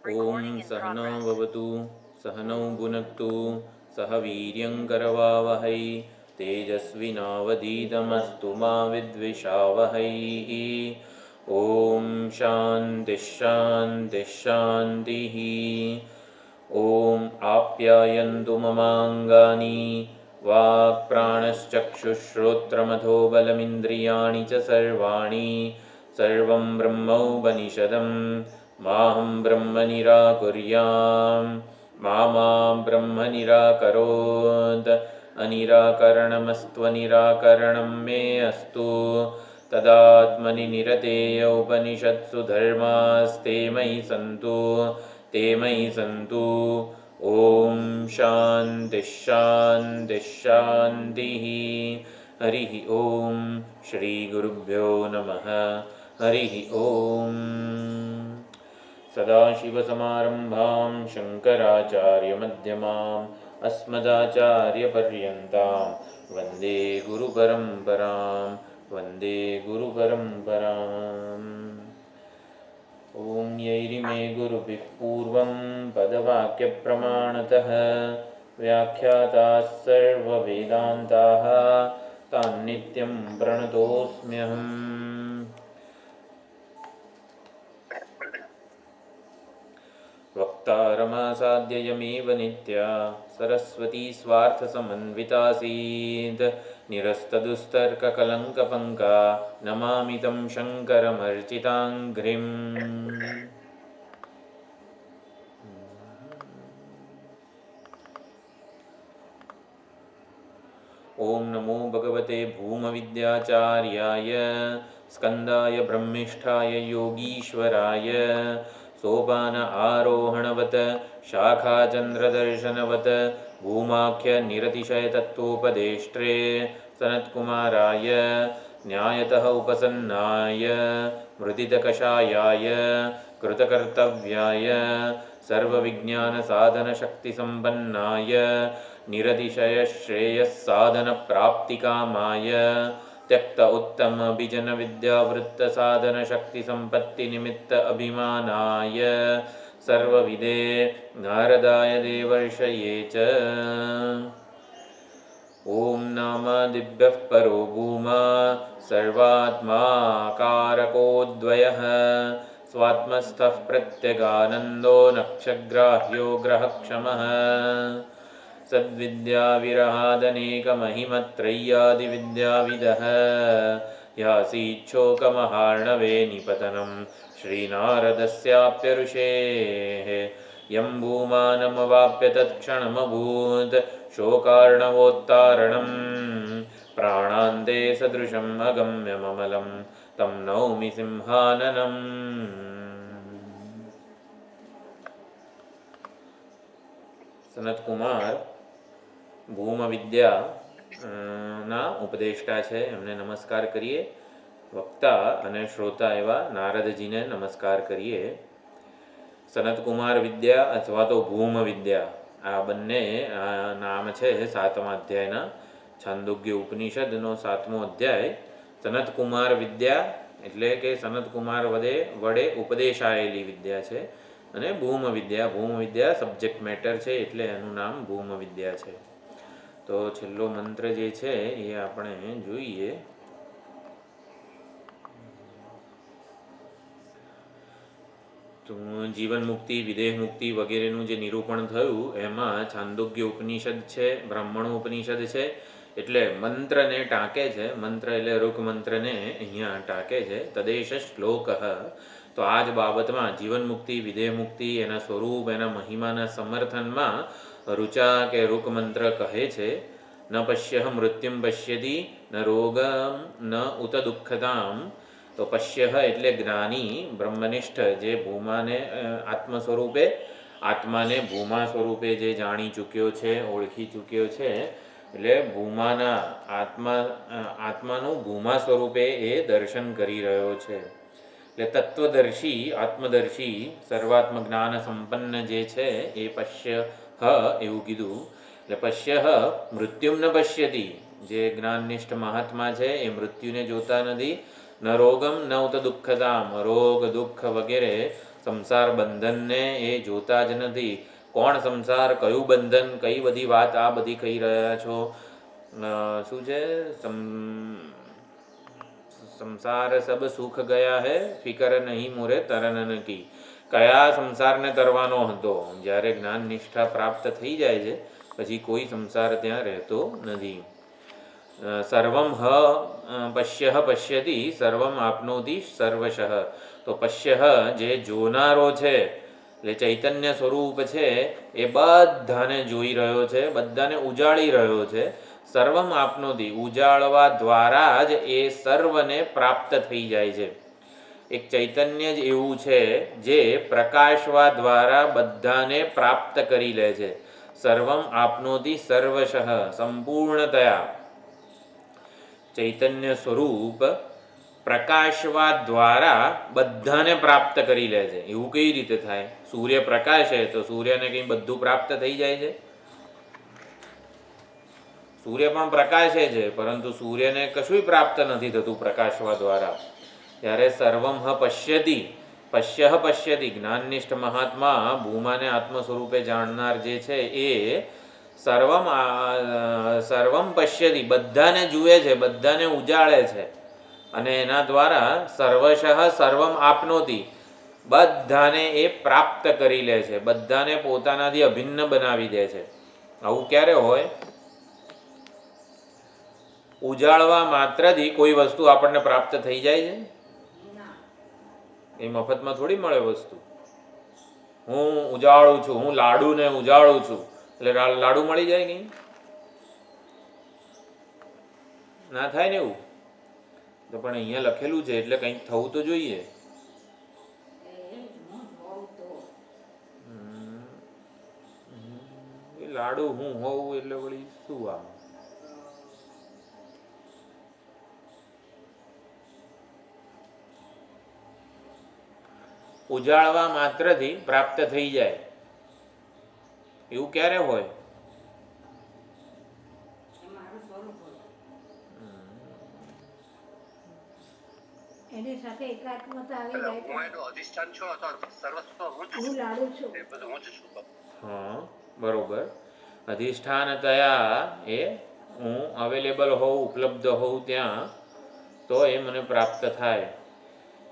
ॐ सहनौ भवतु सहनौ भुनक्तु सह वीर्यङ्करवावहै तेजस्विनावधीतमस्तु मा विद्विषावहै। ॐ शान्तिः शान्तिः शान्तिः। ॐ आप्यायन्तु ममाङ्गानि वाक्प्राणश्चक्षुश्रोत्रमथो बलमिन्द्रियाणि च सर्वाणि सर्वं ब्रह्मोपनिषदं माहं ब्रह्म निराकुर्याम् मा ब्रह्म निराकरोत् अनिराकरणमस्त्वनिराकरणं मे अस्तु तदात्मनि निरतेय उपनिषत्सु धर्मास्ते मयि सन्तु ते मयि सन्तु। ॐ शान्तिः शान्तिः शान्तिः। हरिः ॐ श्रीगुरुभ्यो नमः। हरिः ॐ। सदाशिवसमारम्भां शङ्कराचार्यमध्यमाम् अस्मदाचार्यपर्यन्तां वन्दे गुरुपरम्परां वन्दे गुरुपरम्पराम्। ॐ यैरिमे गुरुभिः पूर्वं पदवाक्यप्रमाणतः व्याख्याताः सर्ववेदान्ताः तान् नित्यं प्रणतोऽस्म्यहम्। वक्तारमासाद्ययमेव नित्या सरस्वती स्वार्थसमन्वितासीत् निरस्तदुस्तर्ककलङ्कपङ्का नमामि तं शङ्करमर्चिताङ्घ्रिम्। ॐ नमो भगवते भूमविद्याचार्याय स्कन्दाय ब्रह्मिष्ठाय योगीश्वराय सोपान आरोहणवत शाखाचन्द्रदर्शनवत भूमाख्यनिरतिशयतत्त्वोपदेष्ट्रे सनत्कुमाराय न्यायतः उपसन्नाय मृदितकषायाय कृतकर्तव्याय सर्वविज्ञानसाधनशक्तिसम्पन्नाय निरतिशयश्रेयस्साधनप्राप्तिकामाय त्यक्त उत्तम अभिजन विद्यावृत्तसाधनशक्तिसम्पत्तिनिमित्त अभिमानाय सर्वविदे नारदाय देवर्षये च ॐ नामादिभ्यः परो भूमा सर्वात्माकारकोऽद्वयः स्वात्मस्थः प्रत्यगानन्दो नक्षग्राह्यो ग्रहक्षमः सद्विद्याविरहादनेकमहिमत्रय्यादिविद्याविदः यासीच्छोकमहार्णवे निपतनं श्रीनारदस्याप्यऋषेः यं भूमानमवाप्य तत्क्षणमभूत् शोकार्णवोत्तारणं प्राणान्ते सदृशम् अगम्यममलं तं नौमि सिंहाननम्। સનતકુમાર ભૂમ વિદ્યાના ઉપદેષ્ટા છે, એમને નમસ્કાર કરીએ. વક્તા અને શ્રોતા એવા નારદજીને નમસ્કાર કરીએ. સનતકુમાર વિદ્યા અથવા તો ભૂમ વિદ્યા આ બંને નામ છે 7મા અધ્યાયના. છાંદોગ્ય ઉપનિષદનો 7મો અધ્યાય. સનતકુમાર વિદ્યા એટલે કે સનતકુમાર વડે ઉપદેશાયેલી વિદ્યા છે. અને ભૂમ વિદ્યા સબ્જેક્ટ મેટર છે એટલે એનું નામ ભૂમ વિદ્યા છે. તો છેલ્લો મંત્ર જે છે એ આપણે જોઈએ. તો જીવન મુક્તિ વિદેહ મુક્તિ વગેરેનું જે નિરૂપણ થયું એમાં છાંદોગ્ય ઉપનિષદ છે, બ્રાહ્મણ ઉપનિષદ છે, એટલે મંત્રને ટાંકે છે. મંત્ર એટલે ઋક મંત્રને અહીંયા ટાંકે છે. તદેશ શ્લોક. તો આ જ બાબતમાં જીવન મુક્તિ વિદેહ મુક્તિ એના સ્વરૂપ એના મહિમાના સમર્થનમાં ઋચા કે ઋક મંત્ર કહે છે. ન પશ્ય મૃત્યુમ પશ્યતિ ન રોગમ ન ઉત દુઃખતામ. તો પશ્ય એટલે જ્ઞાની બ્રહ્મનિષ્ઠ જે ભૂમાને આત્મ સ્વરૂપે આત્માને ભૂમા સ્વરૂપે જે જાણી ચૂક્યો છે, ઓળખી ચૂક્યો છે, એટલે ભૂમાના આત્માનું ભૂમા સ્વરૂપે એ દર્શન કરી રહ્યો છે. એટલે તત્વદર્શી આત્મદર્શી સર્વાત્મ જ્ઞાન સંપન્ન જે છે એ પશ્ય એવું કીધું. એટલે પશ્ય મૃત્યુમ ન પશ્યતિ, જે જ્ઞાનનિષ્ઠ મહાત્મા છે એ મૃત્યુને જોતા નથી. ન રોગમ ન ઉત દુઃખતામ, રોગ દુઃખ વગેરે સંસાર બંધનને એ જોતા જ નથી. કોણ સંસાર, કયું બંધન, કઈ બધી વાત આ બધી કહી રહ્યા છો? શું છે? સંસાર સબ સુખ ગયા હે, ફિકર નહીં મોરે તરનન કી. કયા સંસારને તરવાનો હતો? જ્યારે જ્ઞાન નિષ્ઠા પ્રાપ્ત થઈ જાય છે પછી કોઈ સંસાર ત્યાં રહેતો નથી. સર્વમ પશ્ય પશ્યતિ સર્વમ આપનોતિ સર્વશઃ. તો પશ્ય જે જોનારો છે એટલે ચૈતન્ય સ્વરૂપ છે એ બધાને જોઈ રહ્યો છે, બધાને ઉજાળી રહ્યો છે. સર્વમ આપનોતિ, ઉજાળવા દ્વારા જ એ સર્વને પ્રાપ્ત થઈ જાય છે. એક ચૈતન્ય જ એવું છે જે પ્રકાશવા દ્વારા બધાને પ્રાપ્ત કરી લે છે. સર્વમ આપનોતિ સર્વશઃ, સંપૂર્ણતયા ચૈતન્ય સ્વરૂપ પ્રકાશવા દ્વારા બધાને પ્રાપ્ત કરી લે છે. એવું કઈ રીતે થાય? સૂર્ય પ્રકાશે તો સૂર્યને કંઈ બધું પ્રાપ્ત થઈ જાય છે? સૂર્ય પણ પ્રકાશે છે, પરંતુ સૂર્યને કશું પ્રાપ્ત નથી થતું પ્રકાશવા દ્વારા. ત્યારે સર્વમ પશ્યતિ, પશ્યતિ, જ્ઞાનનિષ્ઠ મહાત્મા ભૂમાને આત્મ સ્વરૂપે જાણનાર જે છે એ સર્વમ પશ્યતિ, બધાને જુએ છે, બધાને ઉજાળે છે, અને એના દ્વારા સર્વશઃ સર્વમ આપનોતિ, બધાને એ પ્રાપ્ત કરી લે છે, બધાને પોતાનાથી અભિન્ન બનાવી દે છે. આવું ક્યારે હોય? ઉજાળવા માત્રથી કોઈ વસ્તુ આપણને પ્રાપ્ત થઈ જાય છે? એ મફતમાં થોડી મળે વસ્તુ. હું ઉજાળું છું, હું લાડુને ઉજાળું છું એટલે લાડુ મળી જાય નહીં? ના થાય ને એવું તો. પણ અહીંયા લખેલું છે એટલે કંઈક થવું તો જોઈએ. એ લાડુ હું હોઉં એટલે વળી શું? ઉજાળવા માત્રથી પ્રાપ્ત થઈ જાય એવું ક્યારે હોય? એની સાથે એકાત્મતા આવી જાય. હું એનો અધિષ્ઠાન છું અથવા સર્વસ્વ હું લાડુ છું, એ બધું હું જ છું. હા, બરોબર. અધિષ્ઠાનતયા એ હું અવેલેબલ હોઉં, ઉપલબ્ધ હોઉં ત્યાં તો એ મને પ્રાપ્ત થાય.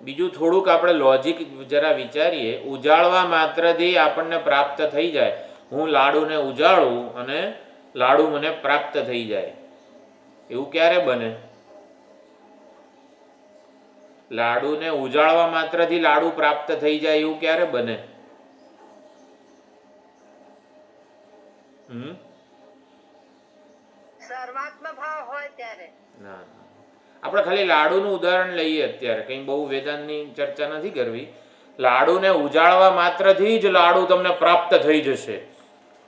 બીજું થોડુંક આપણે લોજિક જરા વિચારીએ. ઉજાળવા માત્રથી આપણને પ્રાપ્ત થઈ જાય. હું લાડુને ઉજાળું અને લાડુ મને પ્રાપ્ત થઈ જાય, એવું ક્યારે બને? લાડુને ઉજાળવા માત્રથી લાડુ પ્રાપ્ત થઈ જાય એવું ક્યારે બને? સર્વાત્મ ભાવ હોય ત્યારે. ના, આપણે ખાલી લાડુનું ઉદાહરણ લઈએ અત્યારે, કંઈ બહુ વેદાંતની ચર્ચા નથી કરવી. લાડુને ઉજાળવા માત્રથી જ લાડુ તમને પ્રાપ્ત થઈ જશે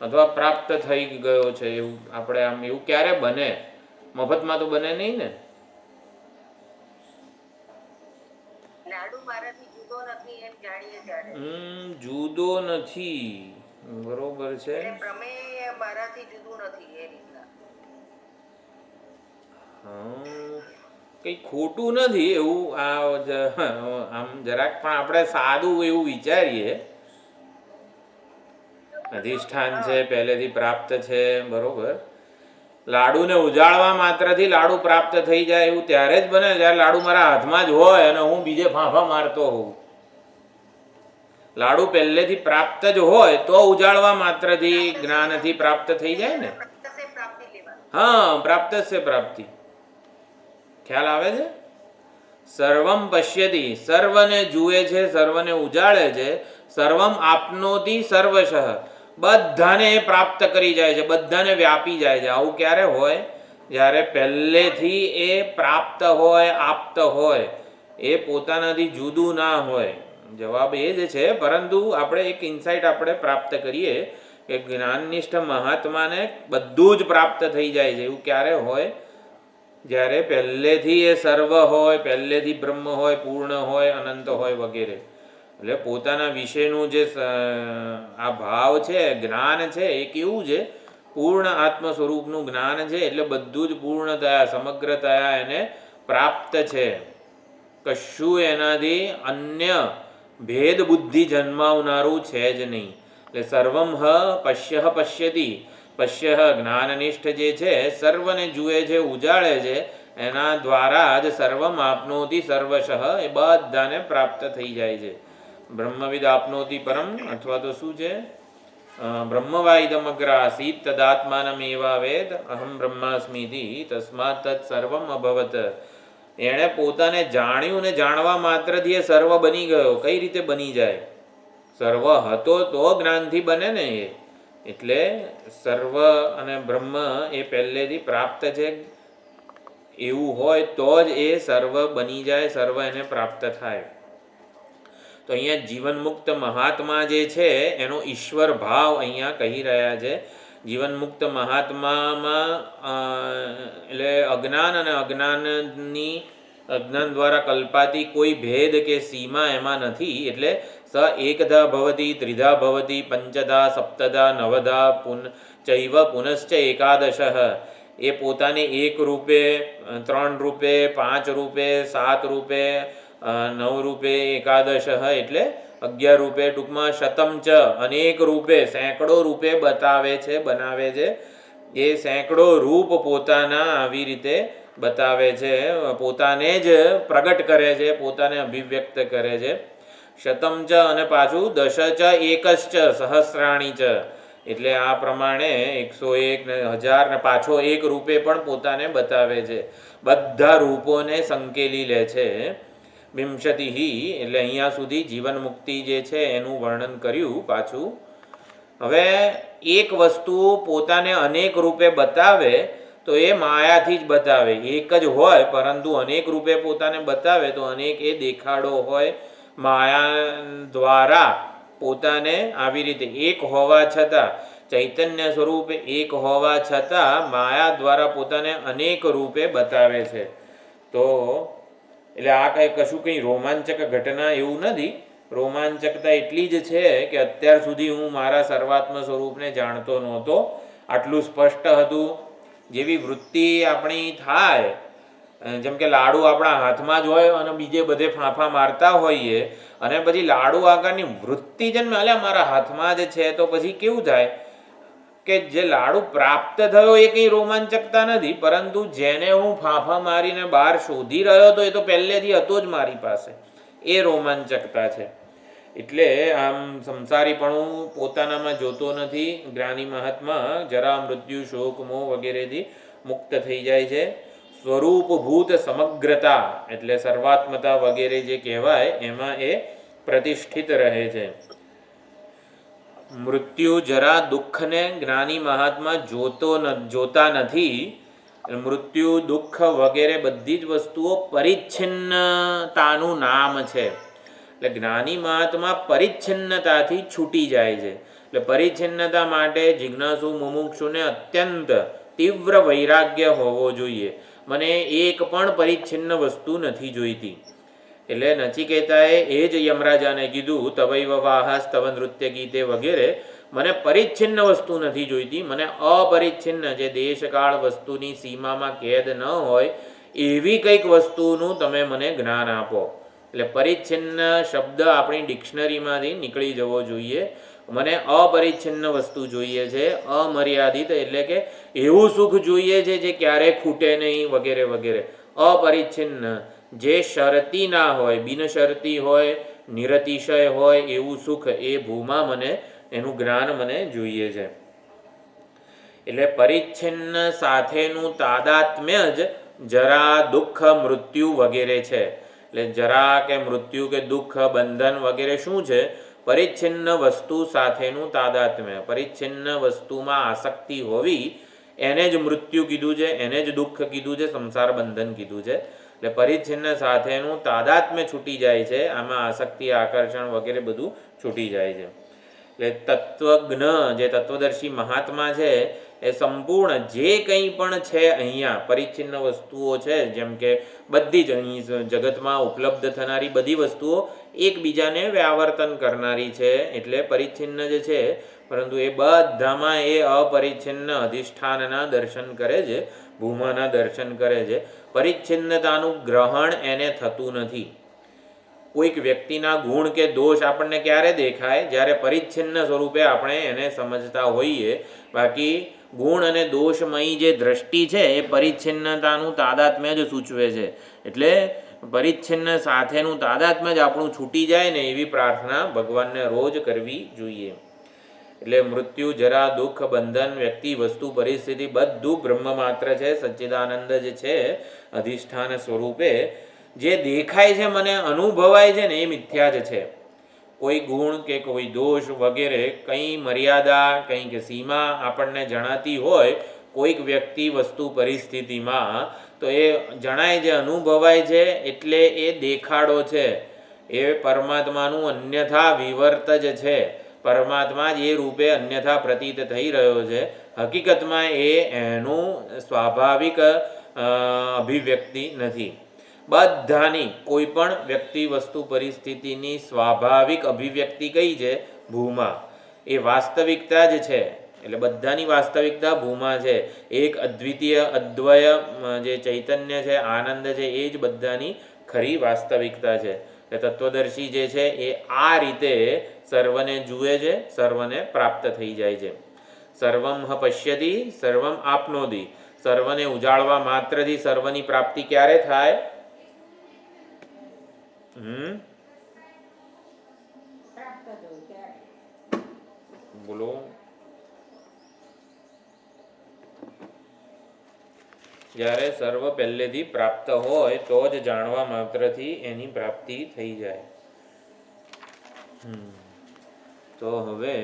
અથવા પ્રાપ્ત થઈ ગયો છે એવું આપણે આમ એવું ક્યારે બને? મફતમાં તો બને નહીં ને. લાડુ મારાથી જુદો નથી એમ જાણીએ ત્યારે. જુદો નથી, બરોબર છે. પ્રમેય મારાથી જુદું નથી એ રીતના. કંઈ ખોટું નથી એવું. આમ જરાક પણ આપણે સાદું એવું વિચારીએ. અધિષ્ઠાન છે, પહેલેથી પ્રાપ્ત છે, બરોબર. લાડુને ઉજાળવા માત્રથી લાડુ પ્રાપ્ત થઈ જાય એવું ત્યારે જ બને જ્યારે લાડુ મારા હાથમાં જ હોય અને હું બીજે ફાંફા મારતો હોઉં. લાડુ પહેલેથી પ્રાપ્ત જ હોય તો ઉજાળવા માત્રથી જ્ઞાનથી પ્રાપ્ત થઈ જાય ને. હા, પ્રાપ્ત છે પ્રાપ્તિ. ખ્યાલ આવે છે? સર્વમ પશ્યતિ, સર્વને જુએ છે, સર્વને ઉજાળે છે. સર્વમ આપનોતિ સર્વશઃ, બધાને એ પ્રાપ્ત કરી જાય છે, બધાને વ્યાપી જાય છે. આવું ક્યારે હોય? જ્યારે પહેલેથી એ પ્રાપ્ત હોય, આપ્ત હોય, એ પોતાનાથી જુદું ના હોય. જવાબ એ જ છે, પરંતુ આપણે એક ઇન્સાઇટ આપણે પ્રાપ્ત કરીએ કે જ્ઞાનનિષ્ઠ મહાત્માને બધું જ પ્રાપ્ત થઈ જાય છે. એવું ક્યારે હોય? જ્યારે પહેલેથી એ સર્વ હોય, પહેલેથી બ્રહ્મ હોય, પૂર્ણ હોય, અનંત હોય વગેરે. એટલે પોતાના વિશેનું જે આ ભાવ છે, જ્ઞાન છે, એ કેવું છે? પૂર્ણ આત્મ સ્વરૂપનું જ્ઞાન છે. એટલે બધું જ પૂર્ણતયા, સમગ્રતયા એને પ્રાપ્ત છે. કશું એનાથી અન્ય ભેદ બુદ્ધિ જન્માવનારું છે જ નહીં. એટલે સર્વમ હ પશ્ય પશ્યતિ, પશ્ય જ્ઞાનનિષ્ઠ જે છે સર્વને જુએ છે, ઉજાળે છે, એના દ્વારા જ સર્વમ આપનોતિ સર્વશઃ, એ બધાને પ્રાપ્ત થઈ જાય છે. બ્રહ્મવિદ આપનોતિ પરમ, અથવા તો શું છે, બ્રહ્મવાઇદમગ્ર આસીત તદાત્માનમેવા વેદ અહમ બ્રહ્માસ્મિતિ તસ્માત તત્ સર્વમ અભવત. એણે પોતાને જાણ્યું ને જાણવા માત્રથી એ સર્વ બની ગયો. કઈ રીતે બની જાય? સર્વ હતો તો જ્ઞાનથી બને ને એ. એટલે સર્વ અને બ્રહ્મ એ પહેલેથી પ્રાપ્ત છે એવું હોય તો જ એ સર્વ બની જાય, સર્વ એને પ્રાપ્ત થાય. તો અહીંયા જીવન મુક્ત મહાત્મા જે છે એનો ઈશ્વર ભાવ અહીંયા કહી રહ્યા છે. જીવન મુક્ત મહાત્મામાં એટલે અજ્ઞાન અને અજ્ઞાન દ્વારા કલ્પાતી કોઈ ભેદ કે સીમા એમાં નથી. એટલે સ એકધા ભવતી, ત્રિધા ભવતી, પંચધા, સપ્તધા, નવધા, ચૈવ પુનશ્ચ એકાદશ. એ પોતાને એક રૂપે, 3 રૂપે, 5 રૂપે, 7 રૂપે, 9 રૂપે, એકાદશ એટલે 11 રૂપે, ટૂંકમાં શતમ ચ અનેક રૂપે, સેંકડો રૂપે બતાવે છે, બનાવે છે. એ સેંકડો રૂપ પોતાના આવી રીતે બતાવે છે, પોતાને જ પ્રગટ કરે છે, પોતાને અભિવ્યક્ત કરે છે. શતમ ચ અને પાછું દશ ચ એકશ્ચ સહસ્રાણી ચ, એટલે આ પ્રમાણે 101 ને 1000 ને પાછો એક રૂપે પણ પોતાને બતાવે છે. બધા રૂપોને સંકેલી લે છે. વિંશતિ, એટલે અહીંયા સુધી જીવન મુક્તિ જે છે એનું વર્ણન કર્યું. પાછું હવે એક વસ્તુ પોતાને અનેક રૂપે બતાવે તો એ માયાથી જ બતાવે. એક જ હોય પરંતુ અનેક રૂપે પોતાને બતાવે તો અનેક એ દેખાડો હોય. માયા દ્વારા પોતાને આવી રીતે એક હોવા છતાં, ચૈતન્ય સ્વરૂપે એક હોવા છતાં માયા દ્વારા પોતાને અનેક રૂપે બતાવે છે. તો એટલે આ કશું કંઈ રોમાંચક ઘટના એવું નથી. રોમાંચકતા એટલી જ છે કે અત્યાર સુધી હું મારા સર્વાત્મ સ્વરૂપને જાણતો નહોતો. આટલું સ્પષ્ટ હતું. જેવી વૃત્તિ આપણી થાય, જેમ કે લાડુ આપણા હાથમાં જ હોય અને બીજે બધે ફાંફા મારતા હોઈએ અને પછી લાડુ આકારની વૃત્તિ જન્મે, અલ્યા મારા હાથમાં જ છે, તો પછી કેવું થાય કે જે લાડુ પ્રાપ્ત થયો એ કંઈ રોમાંચકતા નથી, પરંતુ જેને હું ફાંફા મારીને બહાર શોધી રહ્યો હતો એ તો પહેલેથી હતો જ મારી પાસે, એ રોમાંચકતા છે. એટલે આમ સંસારીપણું પોતાનામાં જોતો નથી. જ્ઞાની મહાત્મા જરા, મૃત્યુ, શોક, મોહ વગેરેથી મુક્ત થઈ જાય છે. સ્વરૂપભૂત સમગ્રતા એટલે સર્વાત્મતા વગેરે જે કહેવાય એમાં એ પ્રતિષ્ઠિત રહે છે. મૃત્યુ, જરા, દુઃખને જ્ઞાની મહાત્મા જોતા નથી. મૃત્યુ, દુઃખ વગેરે બધી જ વસ્તુઓ પરિચ્છિન્નતાનું નામ છે. એટલે જ્ઞાની મહાત્મા પરિચ્છિન્નતાથી છૂટી જાય છે. એટલે પરિચ્છિન્નતા માટે જિજ્ઞાસુ મુમુક્ષુને અત્યંત તીવ્ર વૈરાગ્ય હોવો જોઈએ. મને એક પણ પરિચ્છિન્ન વસ્તુ નથી જોઈતી. એટલે નચિકેતાએ એ જ યમરાજાને કીધું, તવૈવ વાહાસ તવ નૃત્ય ગીતે વગેરે, મને પરિચ્છિન્ન વસ્તુ નથી જોઈતી. મને અપરિચ્છિન્ન, જે દેશકાળ વસ્તુની સીમામાં કેદ ન હોય એવી કંઈક વસ્તુનું તમે મને જ્ઞાન આપો. એટલે પરિચ્છિન્ન શબ્દ આપણી ડિક્શનરીમાંથી નીકળી જવો જોઈએ. મને અપરિચ્છિન્ન વસ્તુ જોઈએ છે, અમર્યાદિત, એટલે કે એવું સુખ જોઈએ છે જે ક્યારેય ખૂટે નહીં વગેરે વગેરે. અપરિચ્છિન્ન, જે શરતી ના હોય, બિનશરતી હોય, નિરતિશય હોય એવું સુખ, એ ભૂમાં મને એનું જ્ઞાન મને જોઈએ છે. એટલે પરિચ્છિન્ન સાથેનું તાદાત્મ્ય જ જરા, દુઃખ, મૃત્યુ વગેરે છે. એટલે જરા કે મૃત્યુ કે દુઃખ, બંધન વગેરે શું છે? પરિચ્છિન્ન વસ્તુ સાથેનું તાદાત્મ્ય. પરિચ્છિન્ન વસ્તુમાં આસક્તિ હોવી એને જ મૃત્યુ કીધું છે, એને જ દુઃખ કીધું છે, સંસાર બંધન કીધું છે. એટલે પરિચ્છિન્ન સાથેનું તાદાત્મ્ય છૂટી જાય છે. આમાં આસક્તિ, આકર્ષણ વગેરે બધું છૂટી જાય છે. એટલે તત્વજ્ઞ, જે તત્વદર્શી મહાત્મા છે, એ સંપૂર્ણ જે કંઈ પણ છે અહીંયા પરિચ્છિન્ન વસ્તુઓ છે, જેમ કે બધી જ અહીં જગતમાં ઉપલબ્ધ થનારી બધી વસ્તુઓ એકબીજાને વ્યાવર્તન કરનારી છે. એટલે પરિચ્છિન્ન જ છે, પરંતુ એ બધામાં એ અપરિચ્છિન્ન અધિષ્ઠાનના દર્શન કરે છે, ભૂમાના દર્શન કરે છે. પરિચ્છિન્નતાનું ગ્રહણ એને થતું નથી. કોઈક વ્યક્તિના ગુણ કે દોષ આપણને ક્યારે દેખાય? જ્યારે પરિચ્છિન્ન સ્વરૂપે આપણે એને સમજતા હોઈએ. બાકી ગુણ અને દોષમયી જે દ્રષ્ટિ છે એ પરિચ્છિન્નતાનું તાદાત્મ્ય જ સૂચવે છે. એટલે પરિચ્છિન્ન સાથેનું તાદાત્મ્ય જ આપણું છૂટી જાય ને એવી પ્રાર્થના ભગવાનને રોજ કરવી જોઈએ. એટલે મૃત્યુ, જરા, દુઃખ, બંધન, વ્યક્તિ, વસ્તુ, પરિસ્થિતિ બધું બ્રહ્મ માત્ર છે, સચ્ચિદાનંદ જ છે. અધિષ્ઠાન સ્વરૂપે જે દેખાય છે, મને અનુભવાય છે ને એ મિથ્યા જ છે. કોઈ ગુણ કે કોઈ દોષ વગેરે કંઈ મર્યાદા, કંઈક સીમા આપણને જણાતી હોય કોઈક વ્યક્તિ, વસ્તુ, પરિસ્થિતિમાં, તો એ જણાય છે, અનુભવાય છે, એટલે એ દેખાડો છે. એ પરમાત્માનું અન્યથા વિવર્ત જ છે. પરમાત્મા જ એ રૂપે અન્યથા પ્રતીત થઈ રહ્યો છે. હકીકતમાં એ એનું સ્વાભાવિક અભિવ્યક્તિ નથી. બધાની કોઈ પણ વ્યક્તિ, વસ્તુ, પરિસ્થિતિની સ્વાભાવિક અભિવ્યક્તિ કઈ છે? ભૂમા. એ વાસ્તવિકતા જ છે. એટલે બધાની વાસ્તવિકતા ભૂમા છે. એક અદ્વિતીય અદ્વય જે ચૈતન્ય છે, આનંદ છે, એ જ બધાની ખરી વાસ્તવિકતા છે. એટલે તત્વદર્શી જે છે એ આ રીતે સર્વને જુએ છે, સર્વને પ્રાપ્ત થઈ જાય છે. સર્વમ હ પશ્યતિ સર્વમ આપનોતિ. સર્વને ઉજાળવા માત્રથી સર્વની પ્રાપ્તિ ક્યારે થાય? બોલો. જ્યારે સર્વ પહેલેથી પ્રાપ્ત હોય તો જ જાણવા માત્રથી એની પ્રાપ્તિ થઈ જાય. તો હવે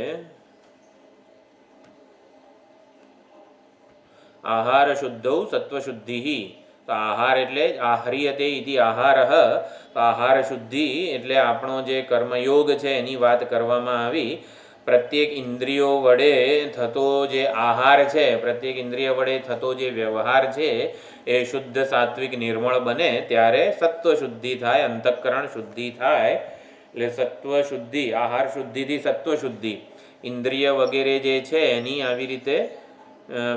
આહાર શુદ્ધૌ સત્વશુદ્ધિ. તો આહાર એટલે આહ્રિયતે ઇતિ આહારઃ. તો આહાર શુદ્ધિ એટલે આપણો જે કર્મયોગ છે એની વાત કરવામાં આવી. પ્રત્યેક ઇન્દ્રિયો વડે થતો જે આહાર છે, પ્રત્યેક ઇન્દ્રિય વડે થતો જે વ્યવહાર છે એ શુદ્ધ, સાત્વિક, નિર્મળ બને ત્યારે સત્વ શુદ્ધિ થાય, અંતઃકરણ શુદ્ધિ થાય. એટલે સત્વ શુદ્ધિ, આહાર શુદ્ધિથી સત્વ શુદ્ધિ, ઇન્દ્રિય વગેરે જે છે એની આવી રીતે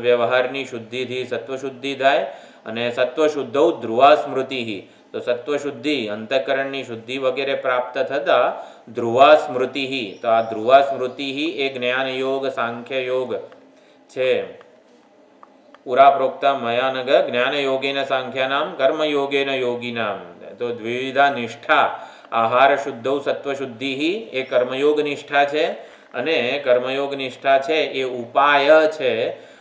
વ્યવહારની શુદ્ધિથી સત્વશુદ્ધિ થાય. અને સત્વશુદ્ધૌ ધ્રુવા સ્મૃતિ. તો સત્વશુદ્ધિ, અંતઃકરણની શુદ્ધિ વગેરે પ્રાપ્ત થતાં ધ્રુવા સ્મૃતિ. તો આ ધ્રુવા સ્મૃતિ એ જ્ઞાન યોગ, સાંખ્ય યોગ છે. પુરા પ્રોક્તા મયાનગ જ્ઞાન યોગેન સાંખ્યાનામ કર્મયોગેન યોગીનામ. તો દ્વિવિધા નિષ્ઠા. આહાર શુદ્ધૌ સત્વશુદ્ધિ એ કર્મયોગ નિષ્ઠા છે. અને કર્મયોગ નિષ્ઠા છે એ ઉપાય છે.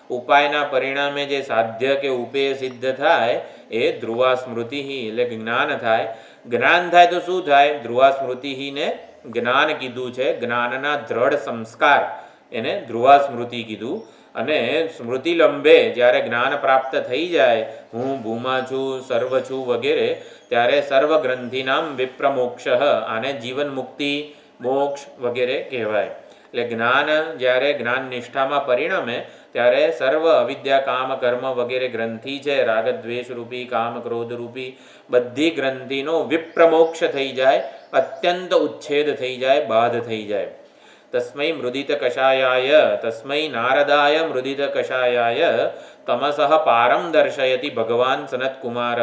ઉપાયના પરિણામે જે સાધ્ય કે ઉપેય સિદ્ધ થાય એ ધ્રુવા સ્મૃતિ, એટલે જ્ઞાન થાય. જ્ઞાન થાય તો શું થાય? ધ્રુવા સ્મૃતિને જ્ઞાન કીધું છે. જ્ઞાનના દ્રઢ સંસ્કાર એને ધ્રુવા સ્મૃતિ કીધું. અને સ્મૃતિ લંબે જ્યારે જ્ઞાન પ્રાપ્ત થઈ જાય, હું ભૂમા છું, સર્વ છું વગેરે, ત્યારે સર્વ ગ્રંથિનામ વિપ્રમોક્ષ. આને જીવન મુક્તિ, મોક્ષ વગેરે કહેવાય. એટલે જ્ઞાન જ્યારે જ્ઞાન નિષ્ઠામાં પરિણમે ત્યારે સર્વ અવિદ્યા, કામ, કર્મ વગેરે ગ્રંથિ છે, રાગદ્વેષ રૂપી, કામ, ક્રોધ રૂપી બધી ગ્રંથિનો વિપ્રમોક્ષ થઈ જાય, અત્યંત ઉચ્છેદ થઈ જાય, બાધ થઈ જાય. તસ્મૈ મૃદિત કષાયાય, તસ્મૈ નારદાય મૃદિત કષાયાય તમસઃ પારમ દર્શયતિ ભગવાન સનતકુમાર.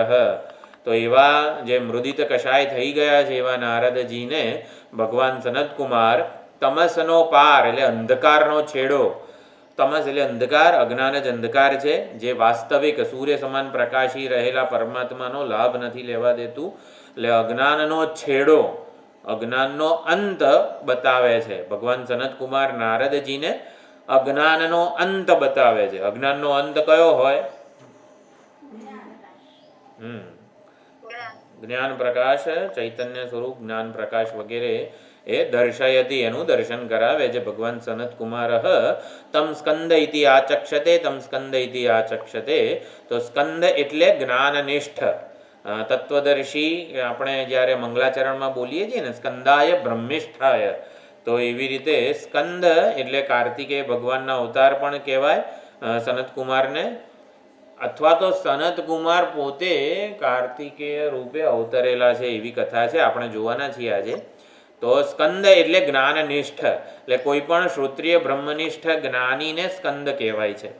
તો એવા જે મૃદિત કષાય થઈ ગયા છે એવા નારદજીને ભગવાન સનતકુમાર તમસનો પાર એટલે અંધકારનો છેડો. તમસ એટલે અંધકાર, અજ્ઞાન જ અંધકાર છે, જે વાસ્તવિક સૂર્ય સમાન પ્રકાશી રહેલા પરમાત્માનો લાભ નથી લેવા દેતું. એટલે અજ્ઞાનનો છેડો, અજ્ઞાનનો અંત બતાવે છે. ભગવાન સનતકુમાર નારદજીને અજ્ઞાનનો અંત બતાવે છે. અજ્ઞાનનો અંત કયો હોય? જ્ઞાન પ્રકાશ, ચૈતન્ય સ્વરૂપ જ્ઞાન પ્રકાશ વગેરે એ દર્શયતી, એનું દર્શન કરાવે છે ભગવાન સનતકુમાર. તમ સ્કંદ ઇતિ આચક્ષતે, તમ સ્કંદ ઇતિ આચક્ષતે. તો સ્કંદ એટલે જ્ઞાનનિષ્ઠ તત્વદર્શી. આપણે જ્યારે મંગલાચરણમાં બોલીએ છીએ ને સ્કંદાય બ્રહ્મિષ્ઠાય, તો એવી રીતે સ્કંદ એટલે કાર્તિકેય ભગવાનના અવતાર પણ કહેવાય સનતકુમારને. અથવા તો સનતકુમાર પોતે કાર્તિકેય રૂપે અવતરેલા છે એવી કથા છે, આપણે જોવાના છીએ આજે. તો સ્કંદ એટલે જ્ઞાનનિષ્ઠ, એટલે કોઈ પણ શ્રોત્રિય બ્રહ્મનિષ્ઠ જ્ઞાનીને સ્કંદ કહેવાય છે.